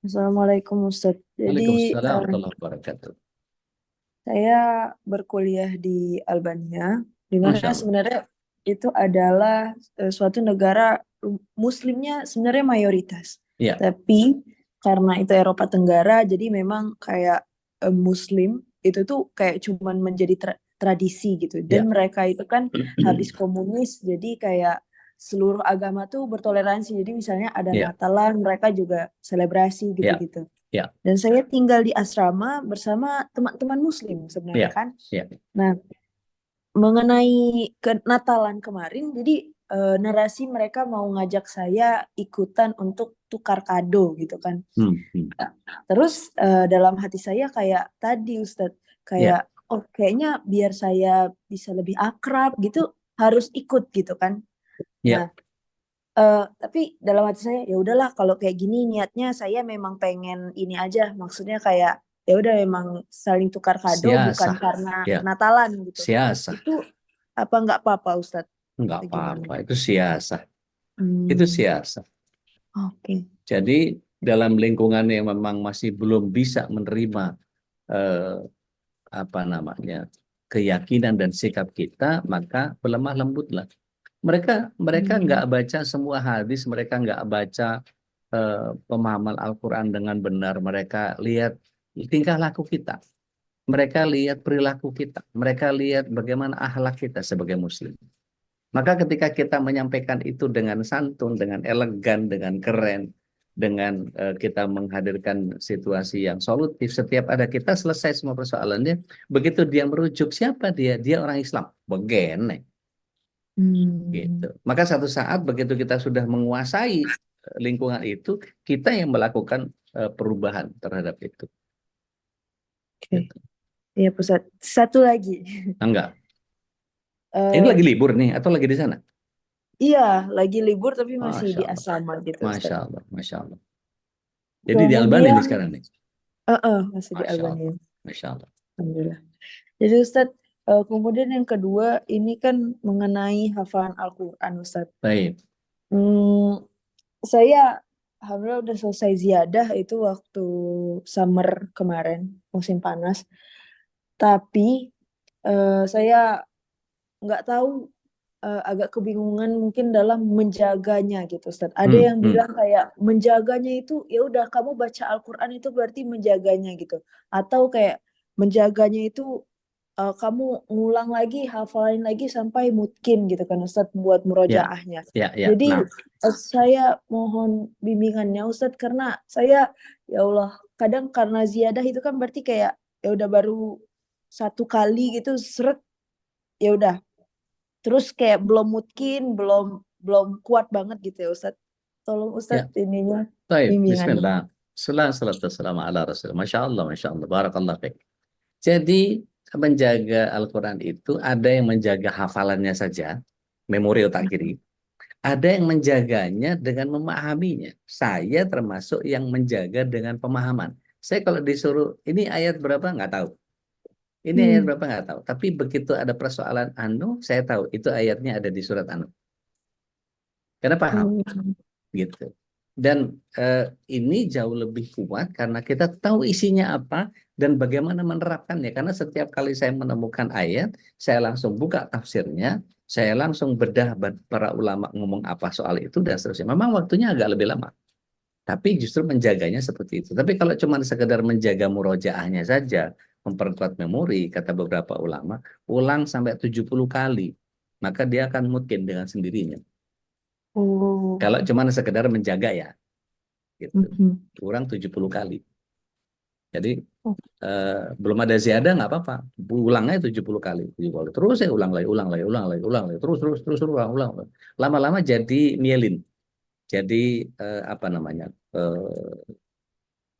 S5: Assalamualaikum Ustadz. Jadi
S2: Waalaikumsalam warahmatullahi wabarakatuh.
S5: saya berkuliah di Albania, di
S2: Masya
S5: mana
S2: Allah.
S5: sebenarnya itu adalah suatu negara Muslimnya sebenarnya mayoritas.
S2: Iya.
S5: Tapi karena itu Eropa Tenggara, jadi memang kayak Muslim itu tuh kayak cuman menjadi tradisi gitu. Dan mereka itu kan habis komunis, jadi kayak seluruh agama tuh bertoleransi. Jadi misalnya ada Natalan, mereka juga selebrasi gitu-gitu. Dan saya tinggal di asrama bersama teman-teman Muslim sebenarnya kan. Nah, mengenai Natalan kemarin, jadi narasi mereka mau ngajak saya ikutan untuk tukar kado gitu kan. Nah, terus dalam hati saya kayak tadi Ustadz, kayak oh kayaknya biar saya bisa lebih akrab gitu harus ikut gitu kan. Nah, tapi dalam hati saya ya udahlah kalau kayak gini niatnya saya memang pengen ini aja, maksudnya kayak ya udah memang saling tukar kado bukan karena Natalan gitu. Itu apa nggak apa-apa Ustadz?
S2: Nggak apa-apa, itu siasah. Itu
S5: Hmm.
S2: siasah.
S5: Oke.
S2: Jadi dalam lingkungan yang memang masih belum bisa menerima apa namanya keyakinan dan sikap kita, maka berlemah lembutlah. Mereka nggak baca semua hadis, mereka nggak baca pemahaman Al-Quran dengan benar. Mereka lihat tingkah laku kita, mereka lihat perilaku kita, mereka lihat bagaimana akhlak kita sebagai Muslim. Maka ketika kita menyampaikan itu dengan santun, dengan elegan, dengan keren, dengan kita menghadirkan situasi yang solutif, setiap ada kita selesai semua persoalannya, begitu dia merujuk siapa dia orang Islam, begini. Gitu. Maka satu saat begitu kita sudah menguasai lingkungan itu, kita yang melakukan perubahan terhadap itu.
S5: Gitu. Iya Ustadz. Satu lagi.
S2: Enggak. Ini lagi libur nih atau lagi di sana?
S5: Iya, lagi libur tapi masih di asrama gitu.
S2: Masya Allah, Masya Allah. Jadi di Albania nih sekarang nih?
S5: Masih di Albania.
S2: Masya Allah.
S5: Alhamdulillah. Jadi Ustadz, kemudian yang kedua ini kan mengenai hafalan Al-Quran Ustadz.
S2: Baik.
S5: Saya alhamdulillah udah selesai ziyadah itu waktu summer kemarin, musim panas. Tapi saya nggak tahu, agak kebingungan mungkin dalam menjaganya gitu Ustadz. Ada yang bilang kayak menjaganya itu ya udah kamu baca Al-Quran itu berarti menjaganya gitu. Atau kayak menjaganya itu kamu ngulang lagi, hafalin lagi sampai mungkin gitu kan Ustadz buat
S2: Ya,
S5: murojaahnya.
S2: ya.
S5: Jadi
S2: Nah,
S5: saya mohon bimbingannya Ustadz karena saya ya Allah kadang karena ziyadah itu kan berarti kayak ya udah baru 1 kali gitu seret ya udah terus kayak belum mungkin belum kuat banget gitu ya Ustadz. Tolong
S2: ya.
S5: Ustadz ininya
S2: Baik,
S5: bimbingannya.
S2: Bismillah. Salatu wassalamu ala Rasul. Masya Allah, Masya Allah. Barakallah fiik. Jadi menjaga Al-Quran itu ada yang menjaga hafalannya saja, memori otak kiri. Ada yang menjaganya dengan memahaminya. Saya termasuk yang menjaga dengan pemahaman. Saya kalau disuruh, ini ayat berapa? Nggak tahu. Ini ayat berapa? Nggak tahu. Tapi begitu ada persoalan anu, saya tahu. Itu ayatnya ada di surat anu. Karena paham. Gitu. Dan ini jauh lebih kuat karena kita tahu isinya apa dan bagaimana menerapkannya. Karena setiap kali saya menemukan ayat, saya langsung buka tafsirnya, saya langsung bedah para ulama ngomong apa soal itu dan seterusnya. Memang waktunya agak lebih lama, tapi justru menjaganya seperti itu. Tapi kalau cuma sekedar menjaga murojaahnya saja, memperkuat memori, kata beberapa ulama, ulang sampai 70 kali, maka dia akan mungkin dengan sendirinya. Kalau cuma sekedar menjaga ya, gitu. Kurang 70 kali. Jadi belum ada ziyadah nggak apa-apa. Ulangnya 70 kali. Terus saya ulang lagi, terus ulang. Lama-lama jadi mielin. Jadi apa namanya?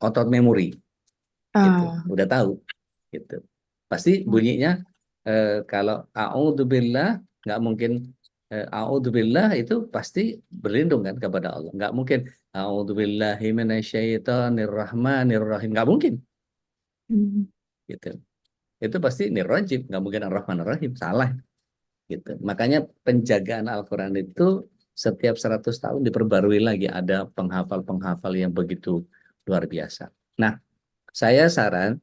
S2: Otot memori. Gitu. Udah tahu. Gitu. Pasti bunyinya kalau a'udzubillah nggak mungkin a'udzubillah itu pasti berlindung kan kepada Allah. Nggak mungkin a'udzubillahi minasyaitonirrahmanirrahim. Nggak mungkin. Gitu. Itu pasti nirrajim. Nggak mungkin ar-rahmanirrahim. Salah. Gitu. Makanya penjagaan Al-Quran itu setiap 100 tahun diperbarui lagi. Ada penghafal-penghafal yang begitu luar biasa. Nah, saya saran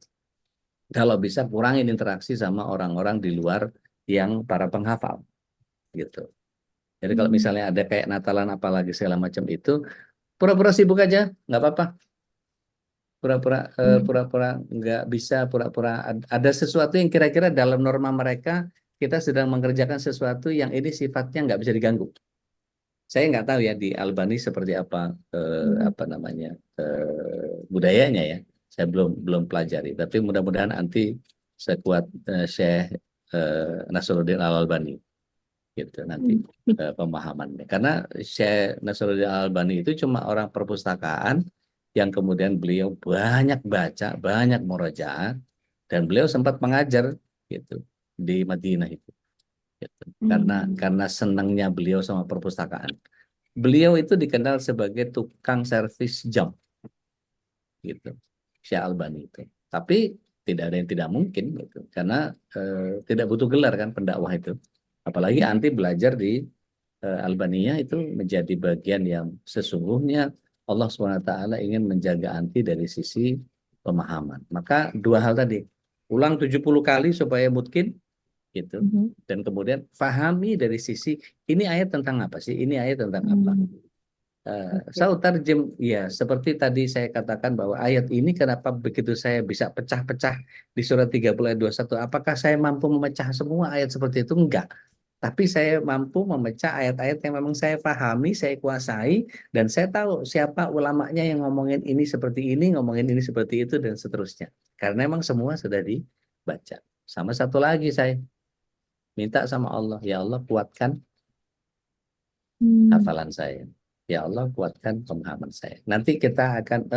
S2: kalau bisa kurangin interaksi sama orang-orang di luar yang para penghafal gitu. Jadi kalau misalnya ada kayak Natalan apalagi segala macam itu, pura-pura sibuk aja, nggak apa-apa. Pura-pura nggak bisa, pura-pura ada sesuatu yang kira-kira dalam norma mereka kita sedang mengerjakan sesuatu yang ini sifatnya nggak bisa diganggu. Saya nggak tahu ya di Albani seperti apa apa namanya budayanya ya. Saya belum pelajari, tapi mudah-mudahan nanti sekuat Syekh Nasruddin Al-Albani gitu nanti pemahamannya. Karena Syekh Nasruddin Al-Albani itu cuma orang perpustakaan yang kemudian beliau banyak baca, banyak murojaah dan beliau sempat mengajar gitu di Madinah itu. Gitu. Karena senangnya beliau sama perpustakaan. Beliau itu dikenal sebagai tukang servis jam gitu. Syekh Albani itu. Tapi tidak ada yang tidak mungkin gitu. Karena tidak butuh gelar kan pendakwah itu. Apalagi anti belajar di Albaniyah itu menjadi bagian yang sesungguhnya Allah SWT ingin menjaga anti dari sisi pemahaman. Maka dua hal tadi. Ulang 70 kali supaya mungkin gitu. Dan kemudian fahami dari sisi ini ayat tentang apa sih? Ini ayat tentang apa? Saya tarjem ya seperti tadi saya katakan bahwa ayat ini kenapa begitu saya bisa pecah-pecah di surat 30 ayat 21, apakah saya mampu memecah semua ayat seperti itu? Enggak. Tapi saya mampu memecah ayat-ayat yang memang saya pahami, saya kuasai, dan saya tahu siapa ulamanya yang ngomongin ini seperti ini, ngomongin ini seperti itu, dan seterusnya. Karena memang semua sudah dibaca. Sama satu lagi saya minta sama Allah, ya Allah kuatkan hafalan saya. Ya Allah kuatkan pemahaman saya. Nanti kita akan,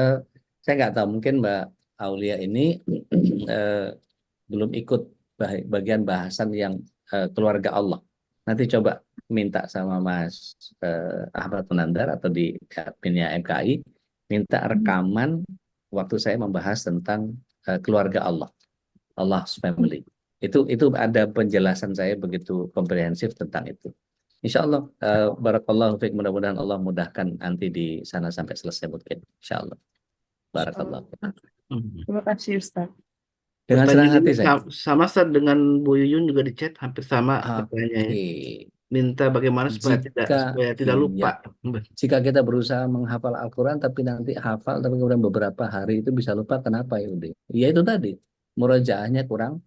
S2: saya nggak tahu mungkin Mbak Aulia ini belum ikut bagian bahasan yang keluarga Allah. Nanti coba minta sama Mas Ahmad Munandar atau di adminnya MKI, minta rekaman waktu saya membahas tentang keluarga Allah, Allah's family. Itu ada penjelasan saya begitu komprehensif tentang itu. Insya Allah, barakallahu fiik, mudah-mudahan Allah mudahkan nanti di sana sampai selesai mungkin. Insya Allah. Barakallahu fiik.
S5: Terima kasih Ustaz.
S2: Dengan senang hati saya.
S1: Sama Ustaz dengan Bu Yuyun juga di chat hampir sama pertanyaannya. Minta bagaimana supaya tidak lupa.
S2: Jika kita berusaha menghafal Al-Quran tapi nanti hafal tapi kemudian beberapa hari itu bisa lupa, kenapa ya udah? Ya itu tadi, murojaahnya kurang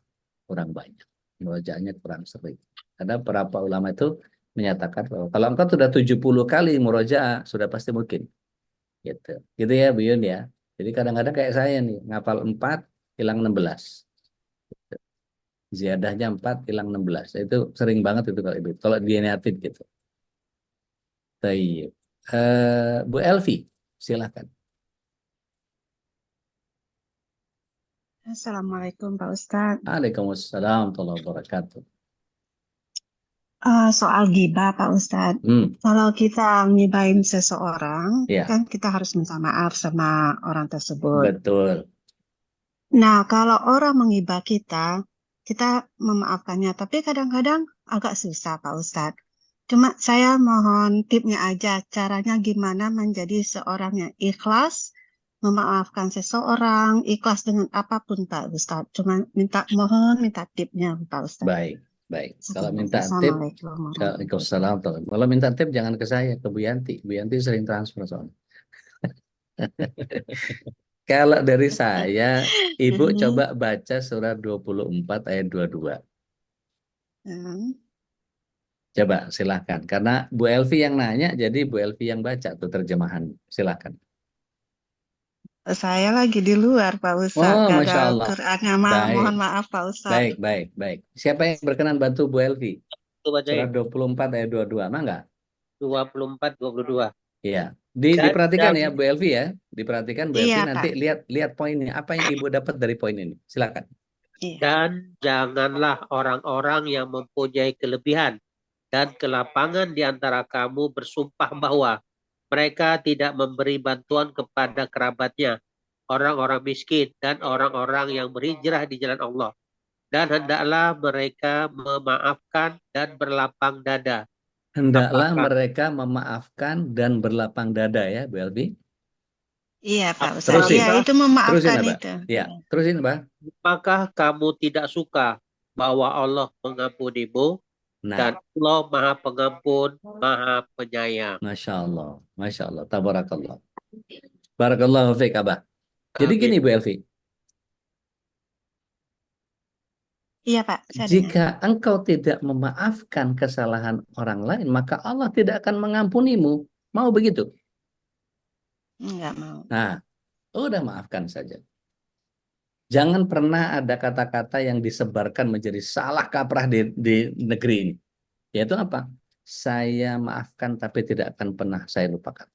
S2: kurang banyak, murojaahnya kurang sering. Ada beberapa ulama itu menyatakan bahwa kalau engkau sudah 70 kali murojaah sudah pasti mungkin. Gitu ya Bu Yun ya. Jadi kadang-kadang kayak saya nih, ngapal 4 hilang 16. Ziadahnya 4 hilang 16. Itu sering banget itu kalau itu. Kalau dia niatin gitu. Baik. Bu Elvi, silakan.
S6: Assalamualaikum Pak Ustadz.
S2: Waalaikumsalam warahmatullahi wabarakatuh.
S6: Soal ghibah Pak Ustadz. Kalau kita ngibahin seseorang,
S2: Ya,
S6: kan kita harus minta maaf sama orang tersebut.
S2: betul.
S6: Nah, kalau orang menghibah kita memaafkannya. Tapi kadang-kadang agak susah Pak Ustadz. Cuma saya mohon tipnya aja, caranya gimana menjadi seorang yang ikhlas, memaafkan seseorang, ikhlas dengan apapun Pak Ustadz. Cuma mohon minta tipnya Pak Ustadz.
S2: Baik, baik. Kalau minta tip,
S6: Assalamualaikum warahmatullahi
S2: Waalaikumsalam. Kalau minta tip jangan ke saya, ke Bu Yanti. Bu Yanti sering transfer soalnya. Kalau dari saya, Ibu coba baca surat 24 ayat 22. Coba silahkan. Karena Bu Elvi yang nanya, jadi Bu Elvi yang baca tuh terjemahan. Silahkan.
S6: Saya lagi di luar Pak Ustadz.
S2: Oh, Masya
S6: Gagal
S2: Allah.
S6: Qurannya,
S2: Baik,
S6: mohon maaf Pak Ustadz.
S2: baik. Siapa yang berkenan bantu Bu Elvi?
S3: Itu bacain.
S2: Surat 24 ayat 22. Mangga?
S3: 24, 22.
S2: Iya.
S3: Dan
S2: Diperhatikan ya
S3: jangan-
S2: Bu Elvi ya. Diperhatikan Bu Elvi,
S6: Iya,
S2: nanti
S6: Pak.
S2: lihat poinnya. Apa yang Ibu dapat dari poin ini? Silakan.
S6: Iya.
S3: Dan janganlah orang-orang yang mempunyai kelebihan dan kelapangan di antara kamu bersumpah bahwa mereka tidak memberi bantuan kepada kerabatnya, orang-orang miskin, dan orang-orang yang berhijrah di jalan Allah. Dan hendaklah mereka memaafkan dan berlapang dada.
S2: Hendaklah
S3: Apakah-
S2: mereka memaafkan dan berlapang dada ya Bu Elvi.
S6: Iya Pak Ustadz.
S2: Terusin.
S6: Iya, itu memaafkan
S2: Terusin apa?
S6: itu.
S2: Ya, terusin Pak.
S3: Apakah kamu tidak suka bahwa Allah mengampunimu
S2: Nah,
S3: dan Allah Maha Pengampun, Maha Penyayang.
S2: Masya Allah, tabarakallah. Barakallahu fiik Abah. Jadi
S3: Amin.
S2: gini Bu Elvi,
S6: Iya Pak, saya dengar.
S2: jika engkau tidak memaafkan kesalahan orang lain, maka Allah tidak akan mengampunimu. Mau begitu?
S6: Enggak mau.
S2: Nah, udah maafkan saja. Jangan pernah ada kata-kata yang disebarkan menjadi salah kaprah di negeri ini. Yaitu apa? Saya maafkan tapi tidak akan pernah saya lupakan.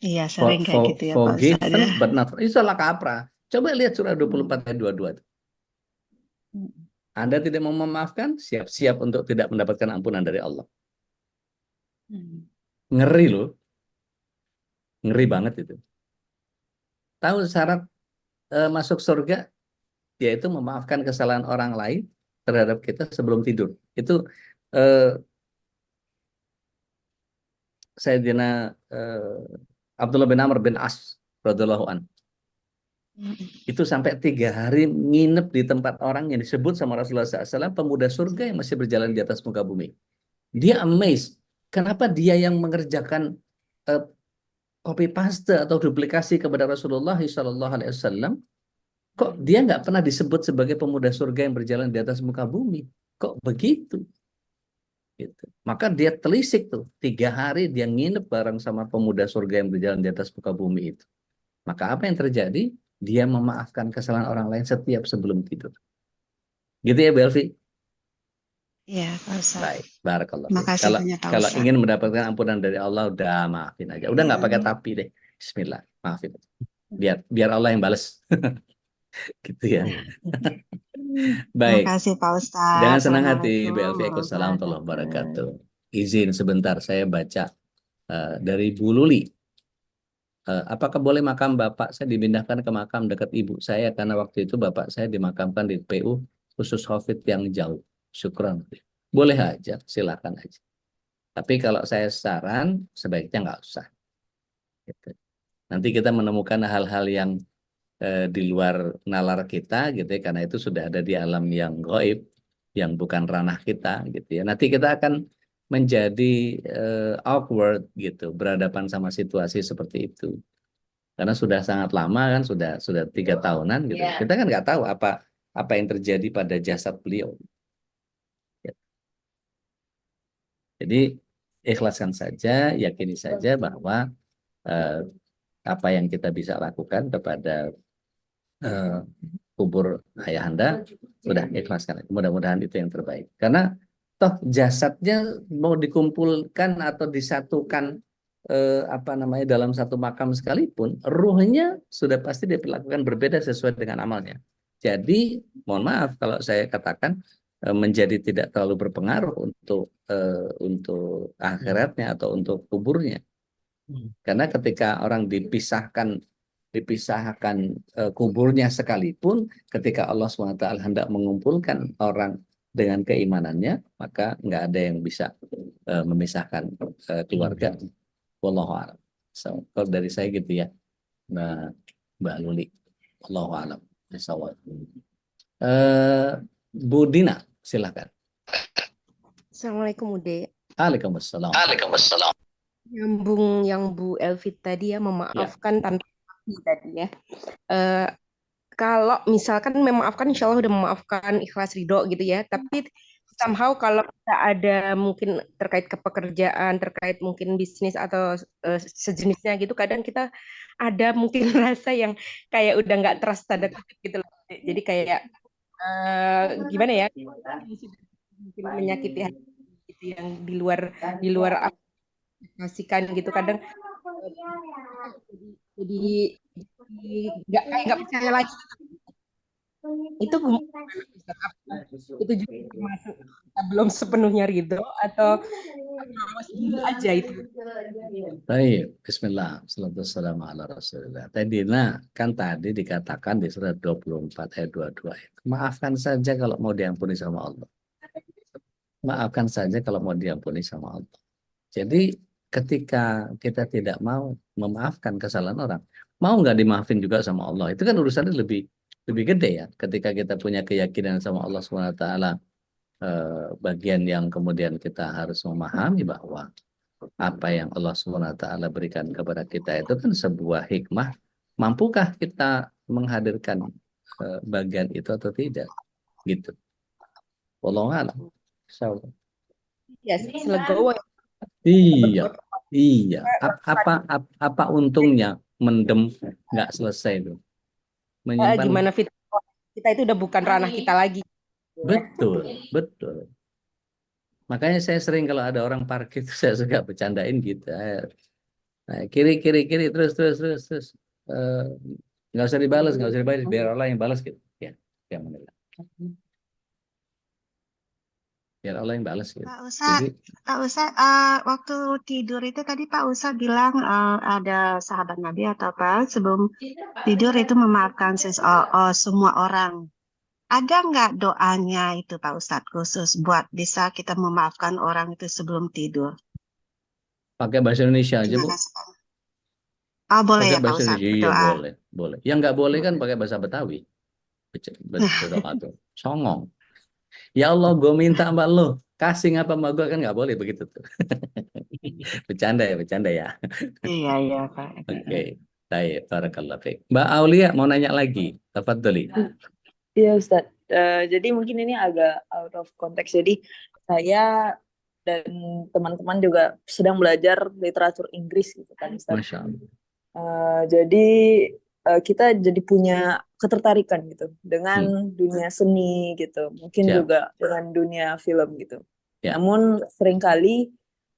S6: Iya, sering kayak gitu ya Pak Ustadz.
S2: Forgiven
S6: Ya.
S2: but not. Itu salah kaprah. Coba lihat surah 24 ayat 22. Anda tidak mau memaafkan, siap-siap untuk tidak mendapatkan ampunan dari Allah. Ngeri loh. Ngeri banget itu. Tahu syarat masuk surga? Yaitu memaafkan kesalahan orang lain terhadap kita sebelum tidur. Itu Sayyidina Abdullah bin Amr bin As radhiyallahu an. Itu sampai 3 hari nginep di tempat orang yang disebut sama Rasulullah SAW pemuda surga yang masih berjalan di atas muka bumi. Dia amazed. Kenapa dia yang mengerjakan copy paste atau duplikasi kepada Rasulullah SAW, kok dia nggak pernah disebut sebagai pemuda surga yang berjalan di atas muka bumi? Kok begitu? Gitu. Maka dia telisik tuh 3 hari dia nginep bareng sama pemuda surga yang berjalan di atas muka bumi itu. Maka apa yang terjadi? Dia memaafkan kesalahan orang lain setiap sebelum tidur. Gitu ya Bu Elvi?
S6: Iya Pak Ustadz.
S2: Baik, barakallah.
S6: Makasih banyak Pak
S2: Kalau
S6: Ustadz.
S2: ingin mendapatkan ampunan dari Allah, udah maafin aja. Udah nggak pakai tapi deh. Bismillah, maafin. Biar Allah yang bales. Gitu ya. Baik.
S6: Makasih Pak Ustadz.
S2: Jangan senang hati,
S6: Assalamualaikum
S2: BLV. Assalamualaikum
S6: warahmatullahi
S2: wabarakatuh. Izin sebentar, saya baca dari Bu Luli. Apakah boleh makam bapak saya dipindahkan ke makam dekat ibu saya karena waktu itu bapak saya dimakamkan di PU khusus COVID yang jauh. Syukran. Boleh aja, silakan aja. Tapi kalau saya saran sebaiknya nggak usah. Gitu. Nanti kita menemukan hal-hal yang di luar nalar kita, gitu ya, karena itu sudah ada di alam yang gaib, yang bukan ranah kita, gitu ya. Nanti kita akan menjadi awkward gitu, berhadapan sama situasi seperti itu. karena sudah sangat lama kan, sudah 3 tahunan gitu. Kita kan nggak tahu apa yang terjadi pada jasad beliau. Jadi ikhlaskan saja, yakini saja bahwa apa yang kita bisa lakukan kepada kubur ayahanda sudah ikhlaskan. Mudah-mudahan itu yang terbaik. Karena toh jasadnya mau dikumpulkan atau disatukan dalam satu makam sekalipun, ruhnya sudah pasti diperlakukan berbeda sesuai dengan amalnya. Jadi mohon maaf kalau saya katakan menjadi tidak terlalu berpengaruh untuk akhiratnya atau untuk kuburnya. Karena ketika orang dipisahkan kuburnya sekalipun, ketika Allah SWT hendak mengumpulkan orang dengan keimanannya, maka nggak ada yang bisa memisahkan keluarga. Wallahu a'lam. So, kalau dari saya gitu ya, Mbak Luli. Wallahu a'lam. Bu Dina, silakan.
S7: Assalamualaikum Ude.
S2: Waalaikumsalam.
S7: Nyambung yang Bu Elvi tadi ya, memaafkan tanpa tadi ya. Kalau misalkan memaafkan, insya Allah udah memaafkan, ikhlas ridho gitu ya. Tapi somehow kalau kita ada mungkin terkait kepekerjaan, terkait mungkin bisnis atau sejenisnya gitu, kadang kita ada mungkin rasa yang kayak udah nggak trust tanda kutip gitu loh. Jadi kayak gimana ya? Mungkin menyakiti hati gitu yang di luar apa kasihkan gitu, kadang jadi nggak percaya lagi. Itu itu juga termasuk kita belum sepenuhnya ridho atau sendiri aja itu.
S2: Baik, Bismillah, Assalamualaikum ala Rasulullah. Tadi, kan tadi dikatakan di surat 24 ayat 22, maafkan saja kalau mau diampuni sama Allah. Maafkan saja kalau mau diampuni sama Allah. Jadi ketika kita tidak mau memaafkan kesalahan orang, mau nggak dimaafin juga sama Allah, itu kan urusannya lebih gede ya. Ketika kita punya keyakinan sama Allah SWT, bagian yang kemudian kita harus memahami bahwa apa yang Allah SWT berikan kepada kita itu kan sebuah hikmah. Mampukah kita menghadirkan bagian itu atau tidak? Gitu. Wallahu a'lam.
S7: Ya, selegowo.
S2: Iya. Apa untungnya mendem nggak selesai itu? Menyimpan.
S7: Gimana kita itu udah bukan ranah kita lagi.
S2: Betul. Makanya saya sering kalau ada orang parkir itu saya suka bercandain gitu. Nah, kiri terus. Nggak usah dibalas, biar Allah yang balas gitu. Ya, alhamdulillah. Biar Allah yang balas gitu.
S6: Pak Ustadz, waktu tidur itu tadi Pak Ustadz bilang ada sahabat Nabi atau apa sebelum tidur itu memaafkan semua orang. Ada nggak doanya itu Pak Ustadz khusus buat bisa kita memaafkan orang itu sebelum tidur?
S2: Pakai bahasa Indonesia aja, Bu.
S6: Boleh
S2: pakai
S6: ya Pak
S2: bahasa
S6: Ustadz.
S2: Indonesia, iya boleh. Yang nggak boleh kan pakai bahasa Betawi. Berdoa tuh, songong. Ya Allah, gue minta sama lo, kasih apa sama gue, kan nggak boleh begitu tuh. Bercanda ya.
S6: Iya Pak.
S2: Oke. Baik, barakallah fiik. Mbak Aulia mau nanya lagi, tafadholi.
S5: Iya Ustadz, jadi mungkin ini agak out of context. Jadi saya dan teman-teman juga sedang belajar literatur Inggris gitu kan Ustadz.
S2: Masya Allah.
S5: Jadi kita jadi punya ketertarikan gitu dengan dunia seni gitu, mungkin juga dengan dunia film gitu. Namun seringkali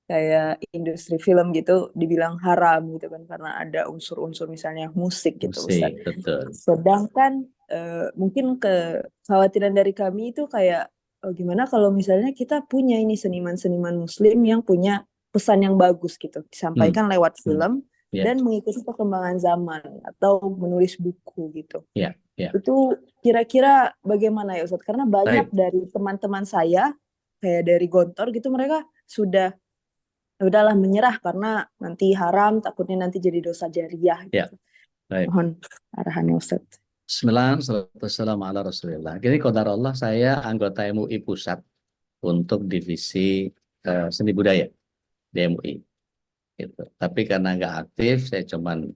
S5: kayak industri film gitu dibilang haram gitu kan, karena ada unsur-unsur misalnya musik gitu Ustaz.
S2: Betul.
S5: Sedangkan mungkin kekhawatiran dari kami itu kayak gimana kalau misalnya kita punya ini seniman-seniman muslim yang punya pesan yang bagus gitu disampaikan lewat film dan mengikuti perkembangan zaman atau menulis buku gitu. Itu kira-kira bagaimana ya Ustaz? Karena banyak dari teman-teman saya kayak dari Gontor gitu, mereka udahlah menyerah karena nanti haram, takutnya nanti jadi dosa jariah gitu. Mohon arahannya Ustaz.
S2: Bismillahirrahmanirrahim ala Rasulillah. Gini, qadar Allah, saya anggota MUI Pusat untuk divisi seni budaya di MUI. Gitu. Tapi karena nggak aktif, saya cuman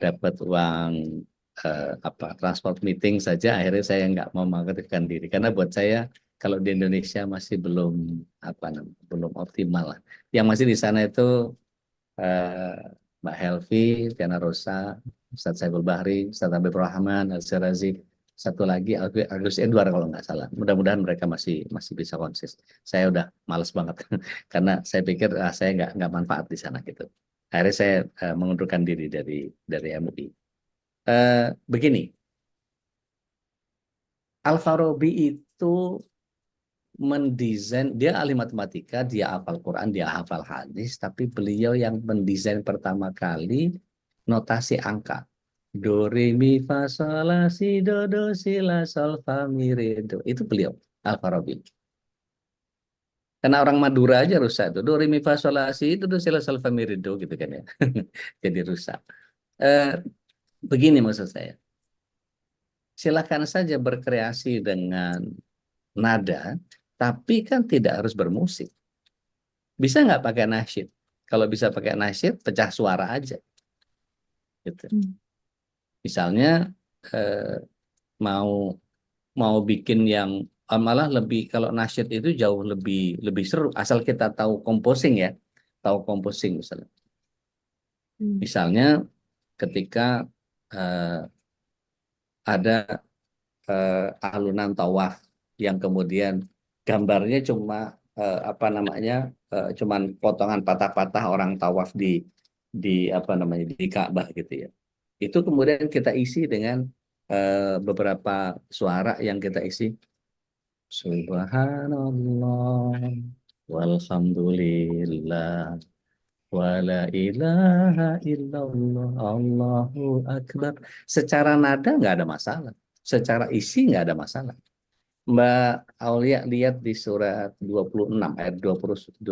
S2: dapat uang transport meeting saja, akhirnya saya nggak mau mengaktifkan diri karena buat saya kalau di Indonesia masih belum optimal lah. Yang masih di sana itu Mbak Helvi, Tiana Rosa, Ustadz Saiful Bahri, Ustadz Habib Rahman, Al-Sirazi, satu lagi Agus Edward kalau nggak salah. Mudah-mudahan mereka masih bisa konsis. Saya udah males banget karena saya pikir saya nggak manfaat di sana gitu. Akhirnya saya mengundurkan diri dari MUI. Begini, Al-Farabi itu mendesain, dia ahli matematika, dia hafal Quran, dia hafal hadis, tapi beliau yang mendesain pertama kali notasi angka. Do, re, mi, fa, sol, la, si, do, si, la, sol, fa, mi, re, do. Itu beliau, Al-Farabi. Karena orang Madura aja rusak tuh. Do, re, mi, fa, sol, la, si, do, si, la, sol, fa, mi, re, do gitu kan ya. Jadi rusak. Begini maksud saya. Silakan saja berkreasi dengan nada, tapi kan tidak harus bermusik. Bisa nggak pakai nasyid? Kalau bisa pakai nasyid, pecah suara aja. Gitu. Misalnya mau bikin yang malah lebih, kalau nasyid itu jauh lebih seru asal kita tahu composing ya, tahu composing misalnya. Misalnya ketika ada alunan tawaf yang kemudian gambarnya cuma cuman potongan patah-patah orang tawaf di Ka'bah gitu ya. Itu kemudian kita isi dengan beberapa suara yang kita isi. Subhanallah walhamdulillah wala ilaha illallah Allahu akbar. Secara nada nggak ada masalah, secara isi nggak ada masalah. Mbak Aulia lihat di surat 26 ayat 221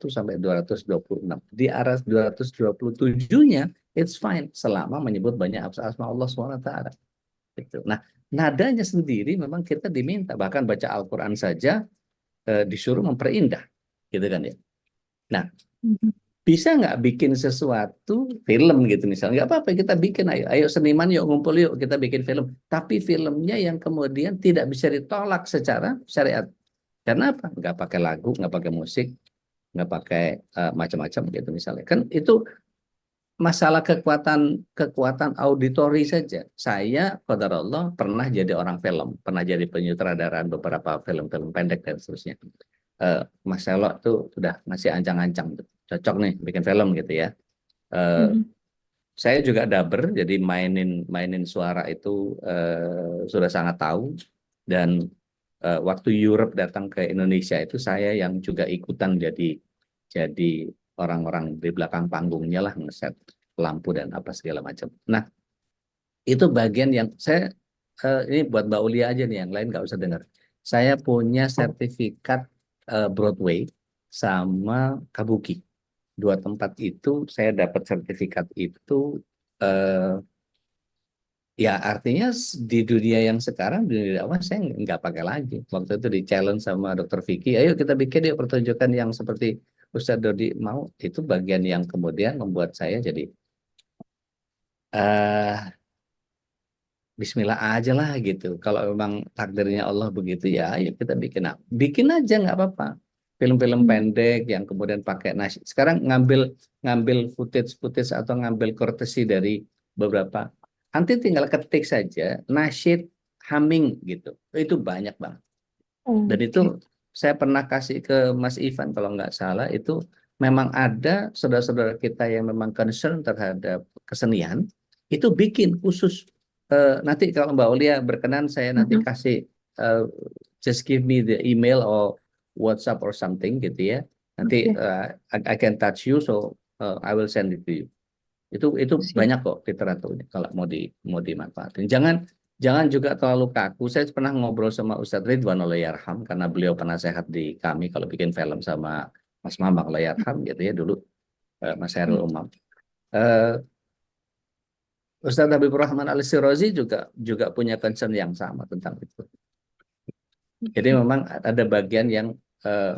S2: sampai 226. Di arah 227-nya it's fine selama menyebut banyak asma Allah SWT. Gitu. Nah, nadanya sendiri memang kita diminta, bahkan baca Al-Qur'an saja disuruh memperindah, gitu kan ya. Nah, bisa nggak bikin sesuatu film gitu misalnya, nggak apa-apa kita bikin, ayo seniman yuk ngumpul yuk kita bikin film, tapi filmnya yang kemudian tidak bisa ditolak secara syariat. Karena apa? Nggak pakai lagu, nggak pakai musik, nggak pakai macam-macam gitu misalnya. Kan itu masalah kekuatan auditori saja. Saya qadarullah pernah jadi orang film, pernah jadi penyutradaraan beberapa film-film pendek dan seterusnya. Mas Selo tuh udah masih ancang-ancang, cocok nih bikin film gitu ya. Saya juga dubber, jadi mainin suara itu sudah sangat tahu. Dan waktu Europe datang ke Indonesia itu saya yang juga ikutan jadi orang-orang di belakang panggungnya lah, ngeset lampu dan apa segala macam. Nah, itu bagian yang saya ini buat Mbak Ulia aja nih, yang lain nggak usah dengar. Saya punya sertifikat Broadway sama Kabuki. Dua tempat itu saya dapat sertifikat itu, ya artinya di dunia yang sekarang, di dunia dakwah saya nggak pakai lagi. Waktu itu di challenge sama Dr. Vicky, ayo kita bikin yuk pertunjukan yang seperti Ustadz Dodi mau. Itu bagian yang kemudian membuat saya jadi Bismillah aja lah gitu. Kalau memang takdirnya Allah begitu ya, ayo kita bikin aja nggak apa-apa. Film-film pendek yang kemudian pakai nasyid. Sekarang ngambil footage atau ngambil courtesy dari beberapa. Nanti tinggal ketik saja nasyid humming gitu. Itu banyak banget. Dan itu saya pernah kasih ke Mas Ivan kalau nggak salah, itu memang ada saudara-saudara kita yang memang concern terhadap kesenian, itu bikin khusus. Nanti kalau Mbak Olia berkenan, saya nanti kasih just give me the email or WhatsApp or something gitu ya. Nanti I can touch you, so I will send it to you. Itu banyak kok literaturnya kalau mau dimanfaatin. Jangan juga terlalu kaku. Saya pernah ngobrol sama Ustadz Ridwan Allahyarham, karena beliau penasehat di kami kalau bikin film sama Mas Mamang Allahyarham gitu ya dulu, Mas Herul Umam. Ustadz Habib Rahman Al-Sirazi juga punya concern yang sama tentang itu. Jadi memang ada bagian yang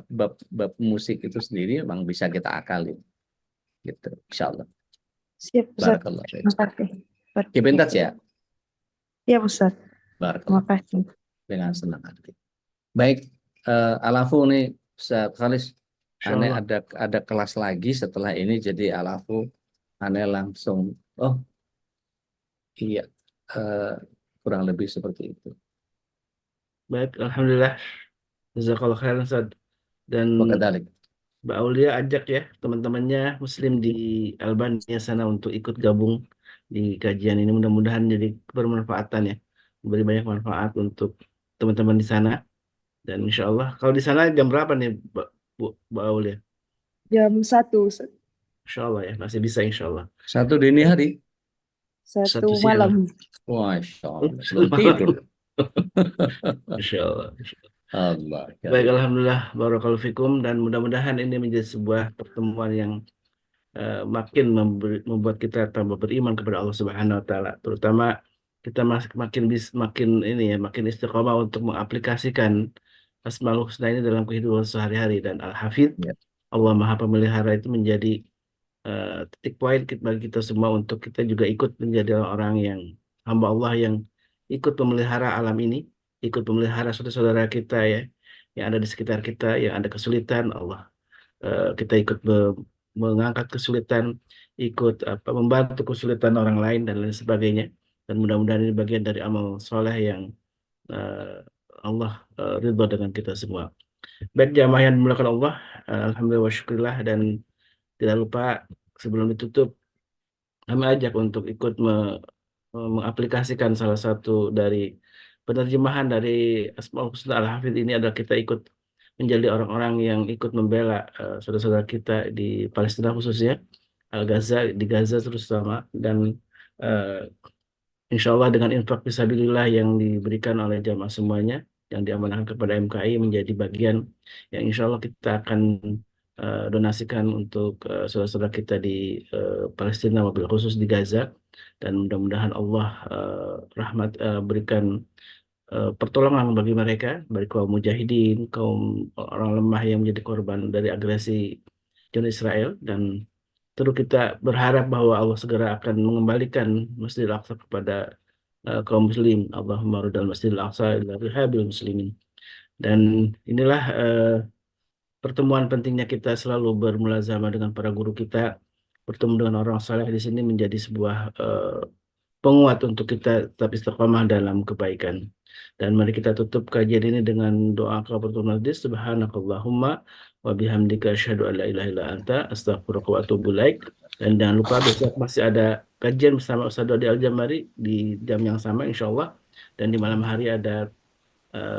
S2: bab musik itu sendiri memang bisa kita akali, gitu, insya Allah.
S5: Siap, Ustaz.
S2: Barakallah.
S5: Terima kasih.
S2: Keep in touch ya.
S5: Iya, Ustaz.
S2: Barakallah.
S5: Terima kasih.
S2: Dengan senang hati. Baik, Alafu nih, Ustaz Khalis. Aneh
S1: Insyaallah.
S2: ada kelas lagi setelah ini, jadi Alafu aneh langsung, oh iya, kurang lebih seperti itu.
S1: Baik, alhamdulillah. Jazakallah khairan, Ustaz. Dan
S2: Wakadalik.
S1: Mbak Aulia ajak ya teman-temannya Muslim di Albania sana untuk ikut gabung di kajian ini. Mudah-mudahan jadi bermanfaatan ya, beri banyak manfaat untuk teman-teman di sana. Dan insya Allah, kalau di sana jam berapa nih, Mbak Aulia?
S5: Jam 1, Ustaz.
S1: Insya Allah ya, masih bisa insya Allah.
S2: 1 dini hari.
S5: 1
S1: 1 siang.
S5: malam.
S2: Masya Allah, belum tidur.
S1: Insya Allah.
S2: Allah.
S1: Baik, alhamdulillah, barakallahu fikum, dan mudah-mudahan ini menjadi sebuah pertemuan yang makin membuat kita tambah beriman kepada Allah Subhanahu wa taala. Terutama kita makin istiqomah untuk mengaplikasikan Asmaul Husna ini dalam kehidupan sehari-hari, dan Al-Hafidz,
S2: Ya.
S1: Allah Maha Pemelihara, itu menjadi titik poin bagi kita semua untuk kita juga ikut menjadi orang yang hamba Allah yang ikut memelihara alam ini, ikut memelihara saudara-saudara kita ya yang ada di sekitar kita, yang ada kesulitan. Kita ikut mengangkat kesulitan, ikut membantu kesulitan orang lain dan lain sebagainya. Dan mudah-mudahan ini bagian dari amal soleh yang Allah ridho dengan kita semua. Baik jamaah yang dimuliakan Allah, alhamdulillah wa syukurillah, dan tidak lupa sebelum ditutup kami ajak untuk ikut mengaplikasikan salah satu dari penerjemahan dari Asmaul Husna Al-Hafidz ini, adalah kita ikut menjadi orang-orang yang ikut membela saudara-saudara kita di Palestina khususnya, Gaza, di Gaza terutama, dan insya Allah dengan infak fisabilillah yang diberikan oleh jamaah semuanya yang diamanahkan kepada MKI menjadi bagian yang insya Allah kita akan donasikan untuk saudara-saudara kita di Palestina, wabil khusus di Gaza, dan mudah-mudahan Allah berikan pertolongan bagi mereka, bagi kaum mujahidin, kaum orang lemah yang menjadi korban dari agresi Zionis Israel. Dan terus kita berharap bahwa Allah segera akan mengembalikan Masjidil Aqsa kepada kaum muslim. Allahumma ruddal Masjidil Aqsa ila rihabil muslimin. Dan inilah pertemuan pentingnya kita selalu bermulazamah dengan para guru kita, bertemu dengan orang saleh di sini menjadi sebuah penguat untuk kita tetap istiqamah dalam kebaikan. Dan mari kita tutup kajian ini dengan doa kafaratul majlis. Subhanakallahumma wa bihamdika asyhadu an la ilaha illa anta astaghfiruka wa atubu ilaik. Dan jangan lupa besok masih ada kajian bersama Ustaz Dodi Al-Jamari di jam yang sama insyaallah. Dan di malam hari ada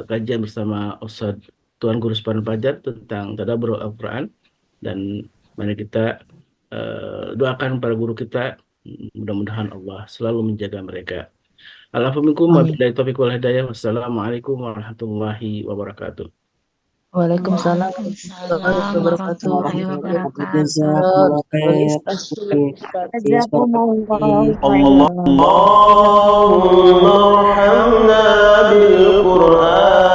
S1: kajian bersama Ustaz Tuan Guru Sepadan Fajar tentang tadabbur Al-Quran. Dan mari kita doakan para guru kita, mudah-mudahan Allah selalu menjaga mereka. Alhamdulillah, wabillahi taufiq wal hidayah. Wassalamualaikum warahmatullahi wabarakatuh.
S5: Waalaikumsalam
S6: warahmatullahi wabarakatuh.
S5: Jazakumullah
S8: Allahumma arhamna bil Qur'an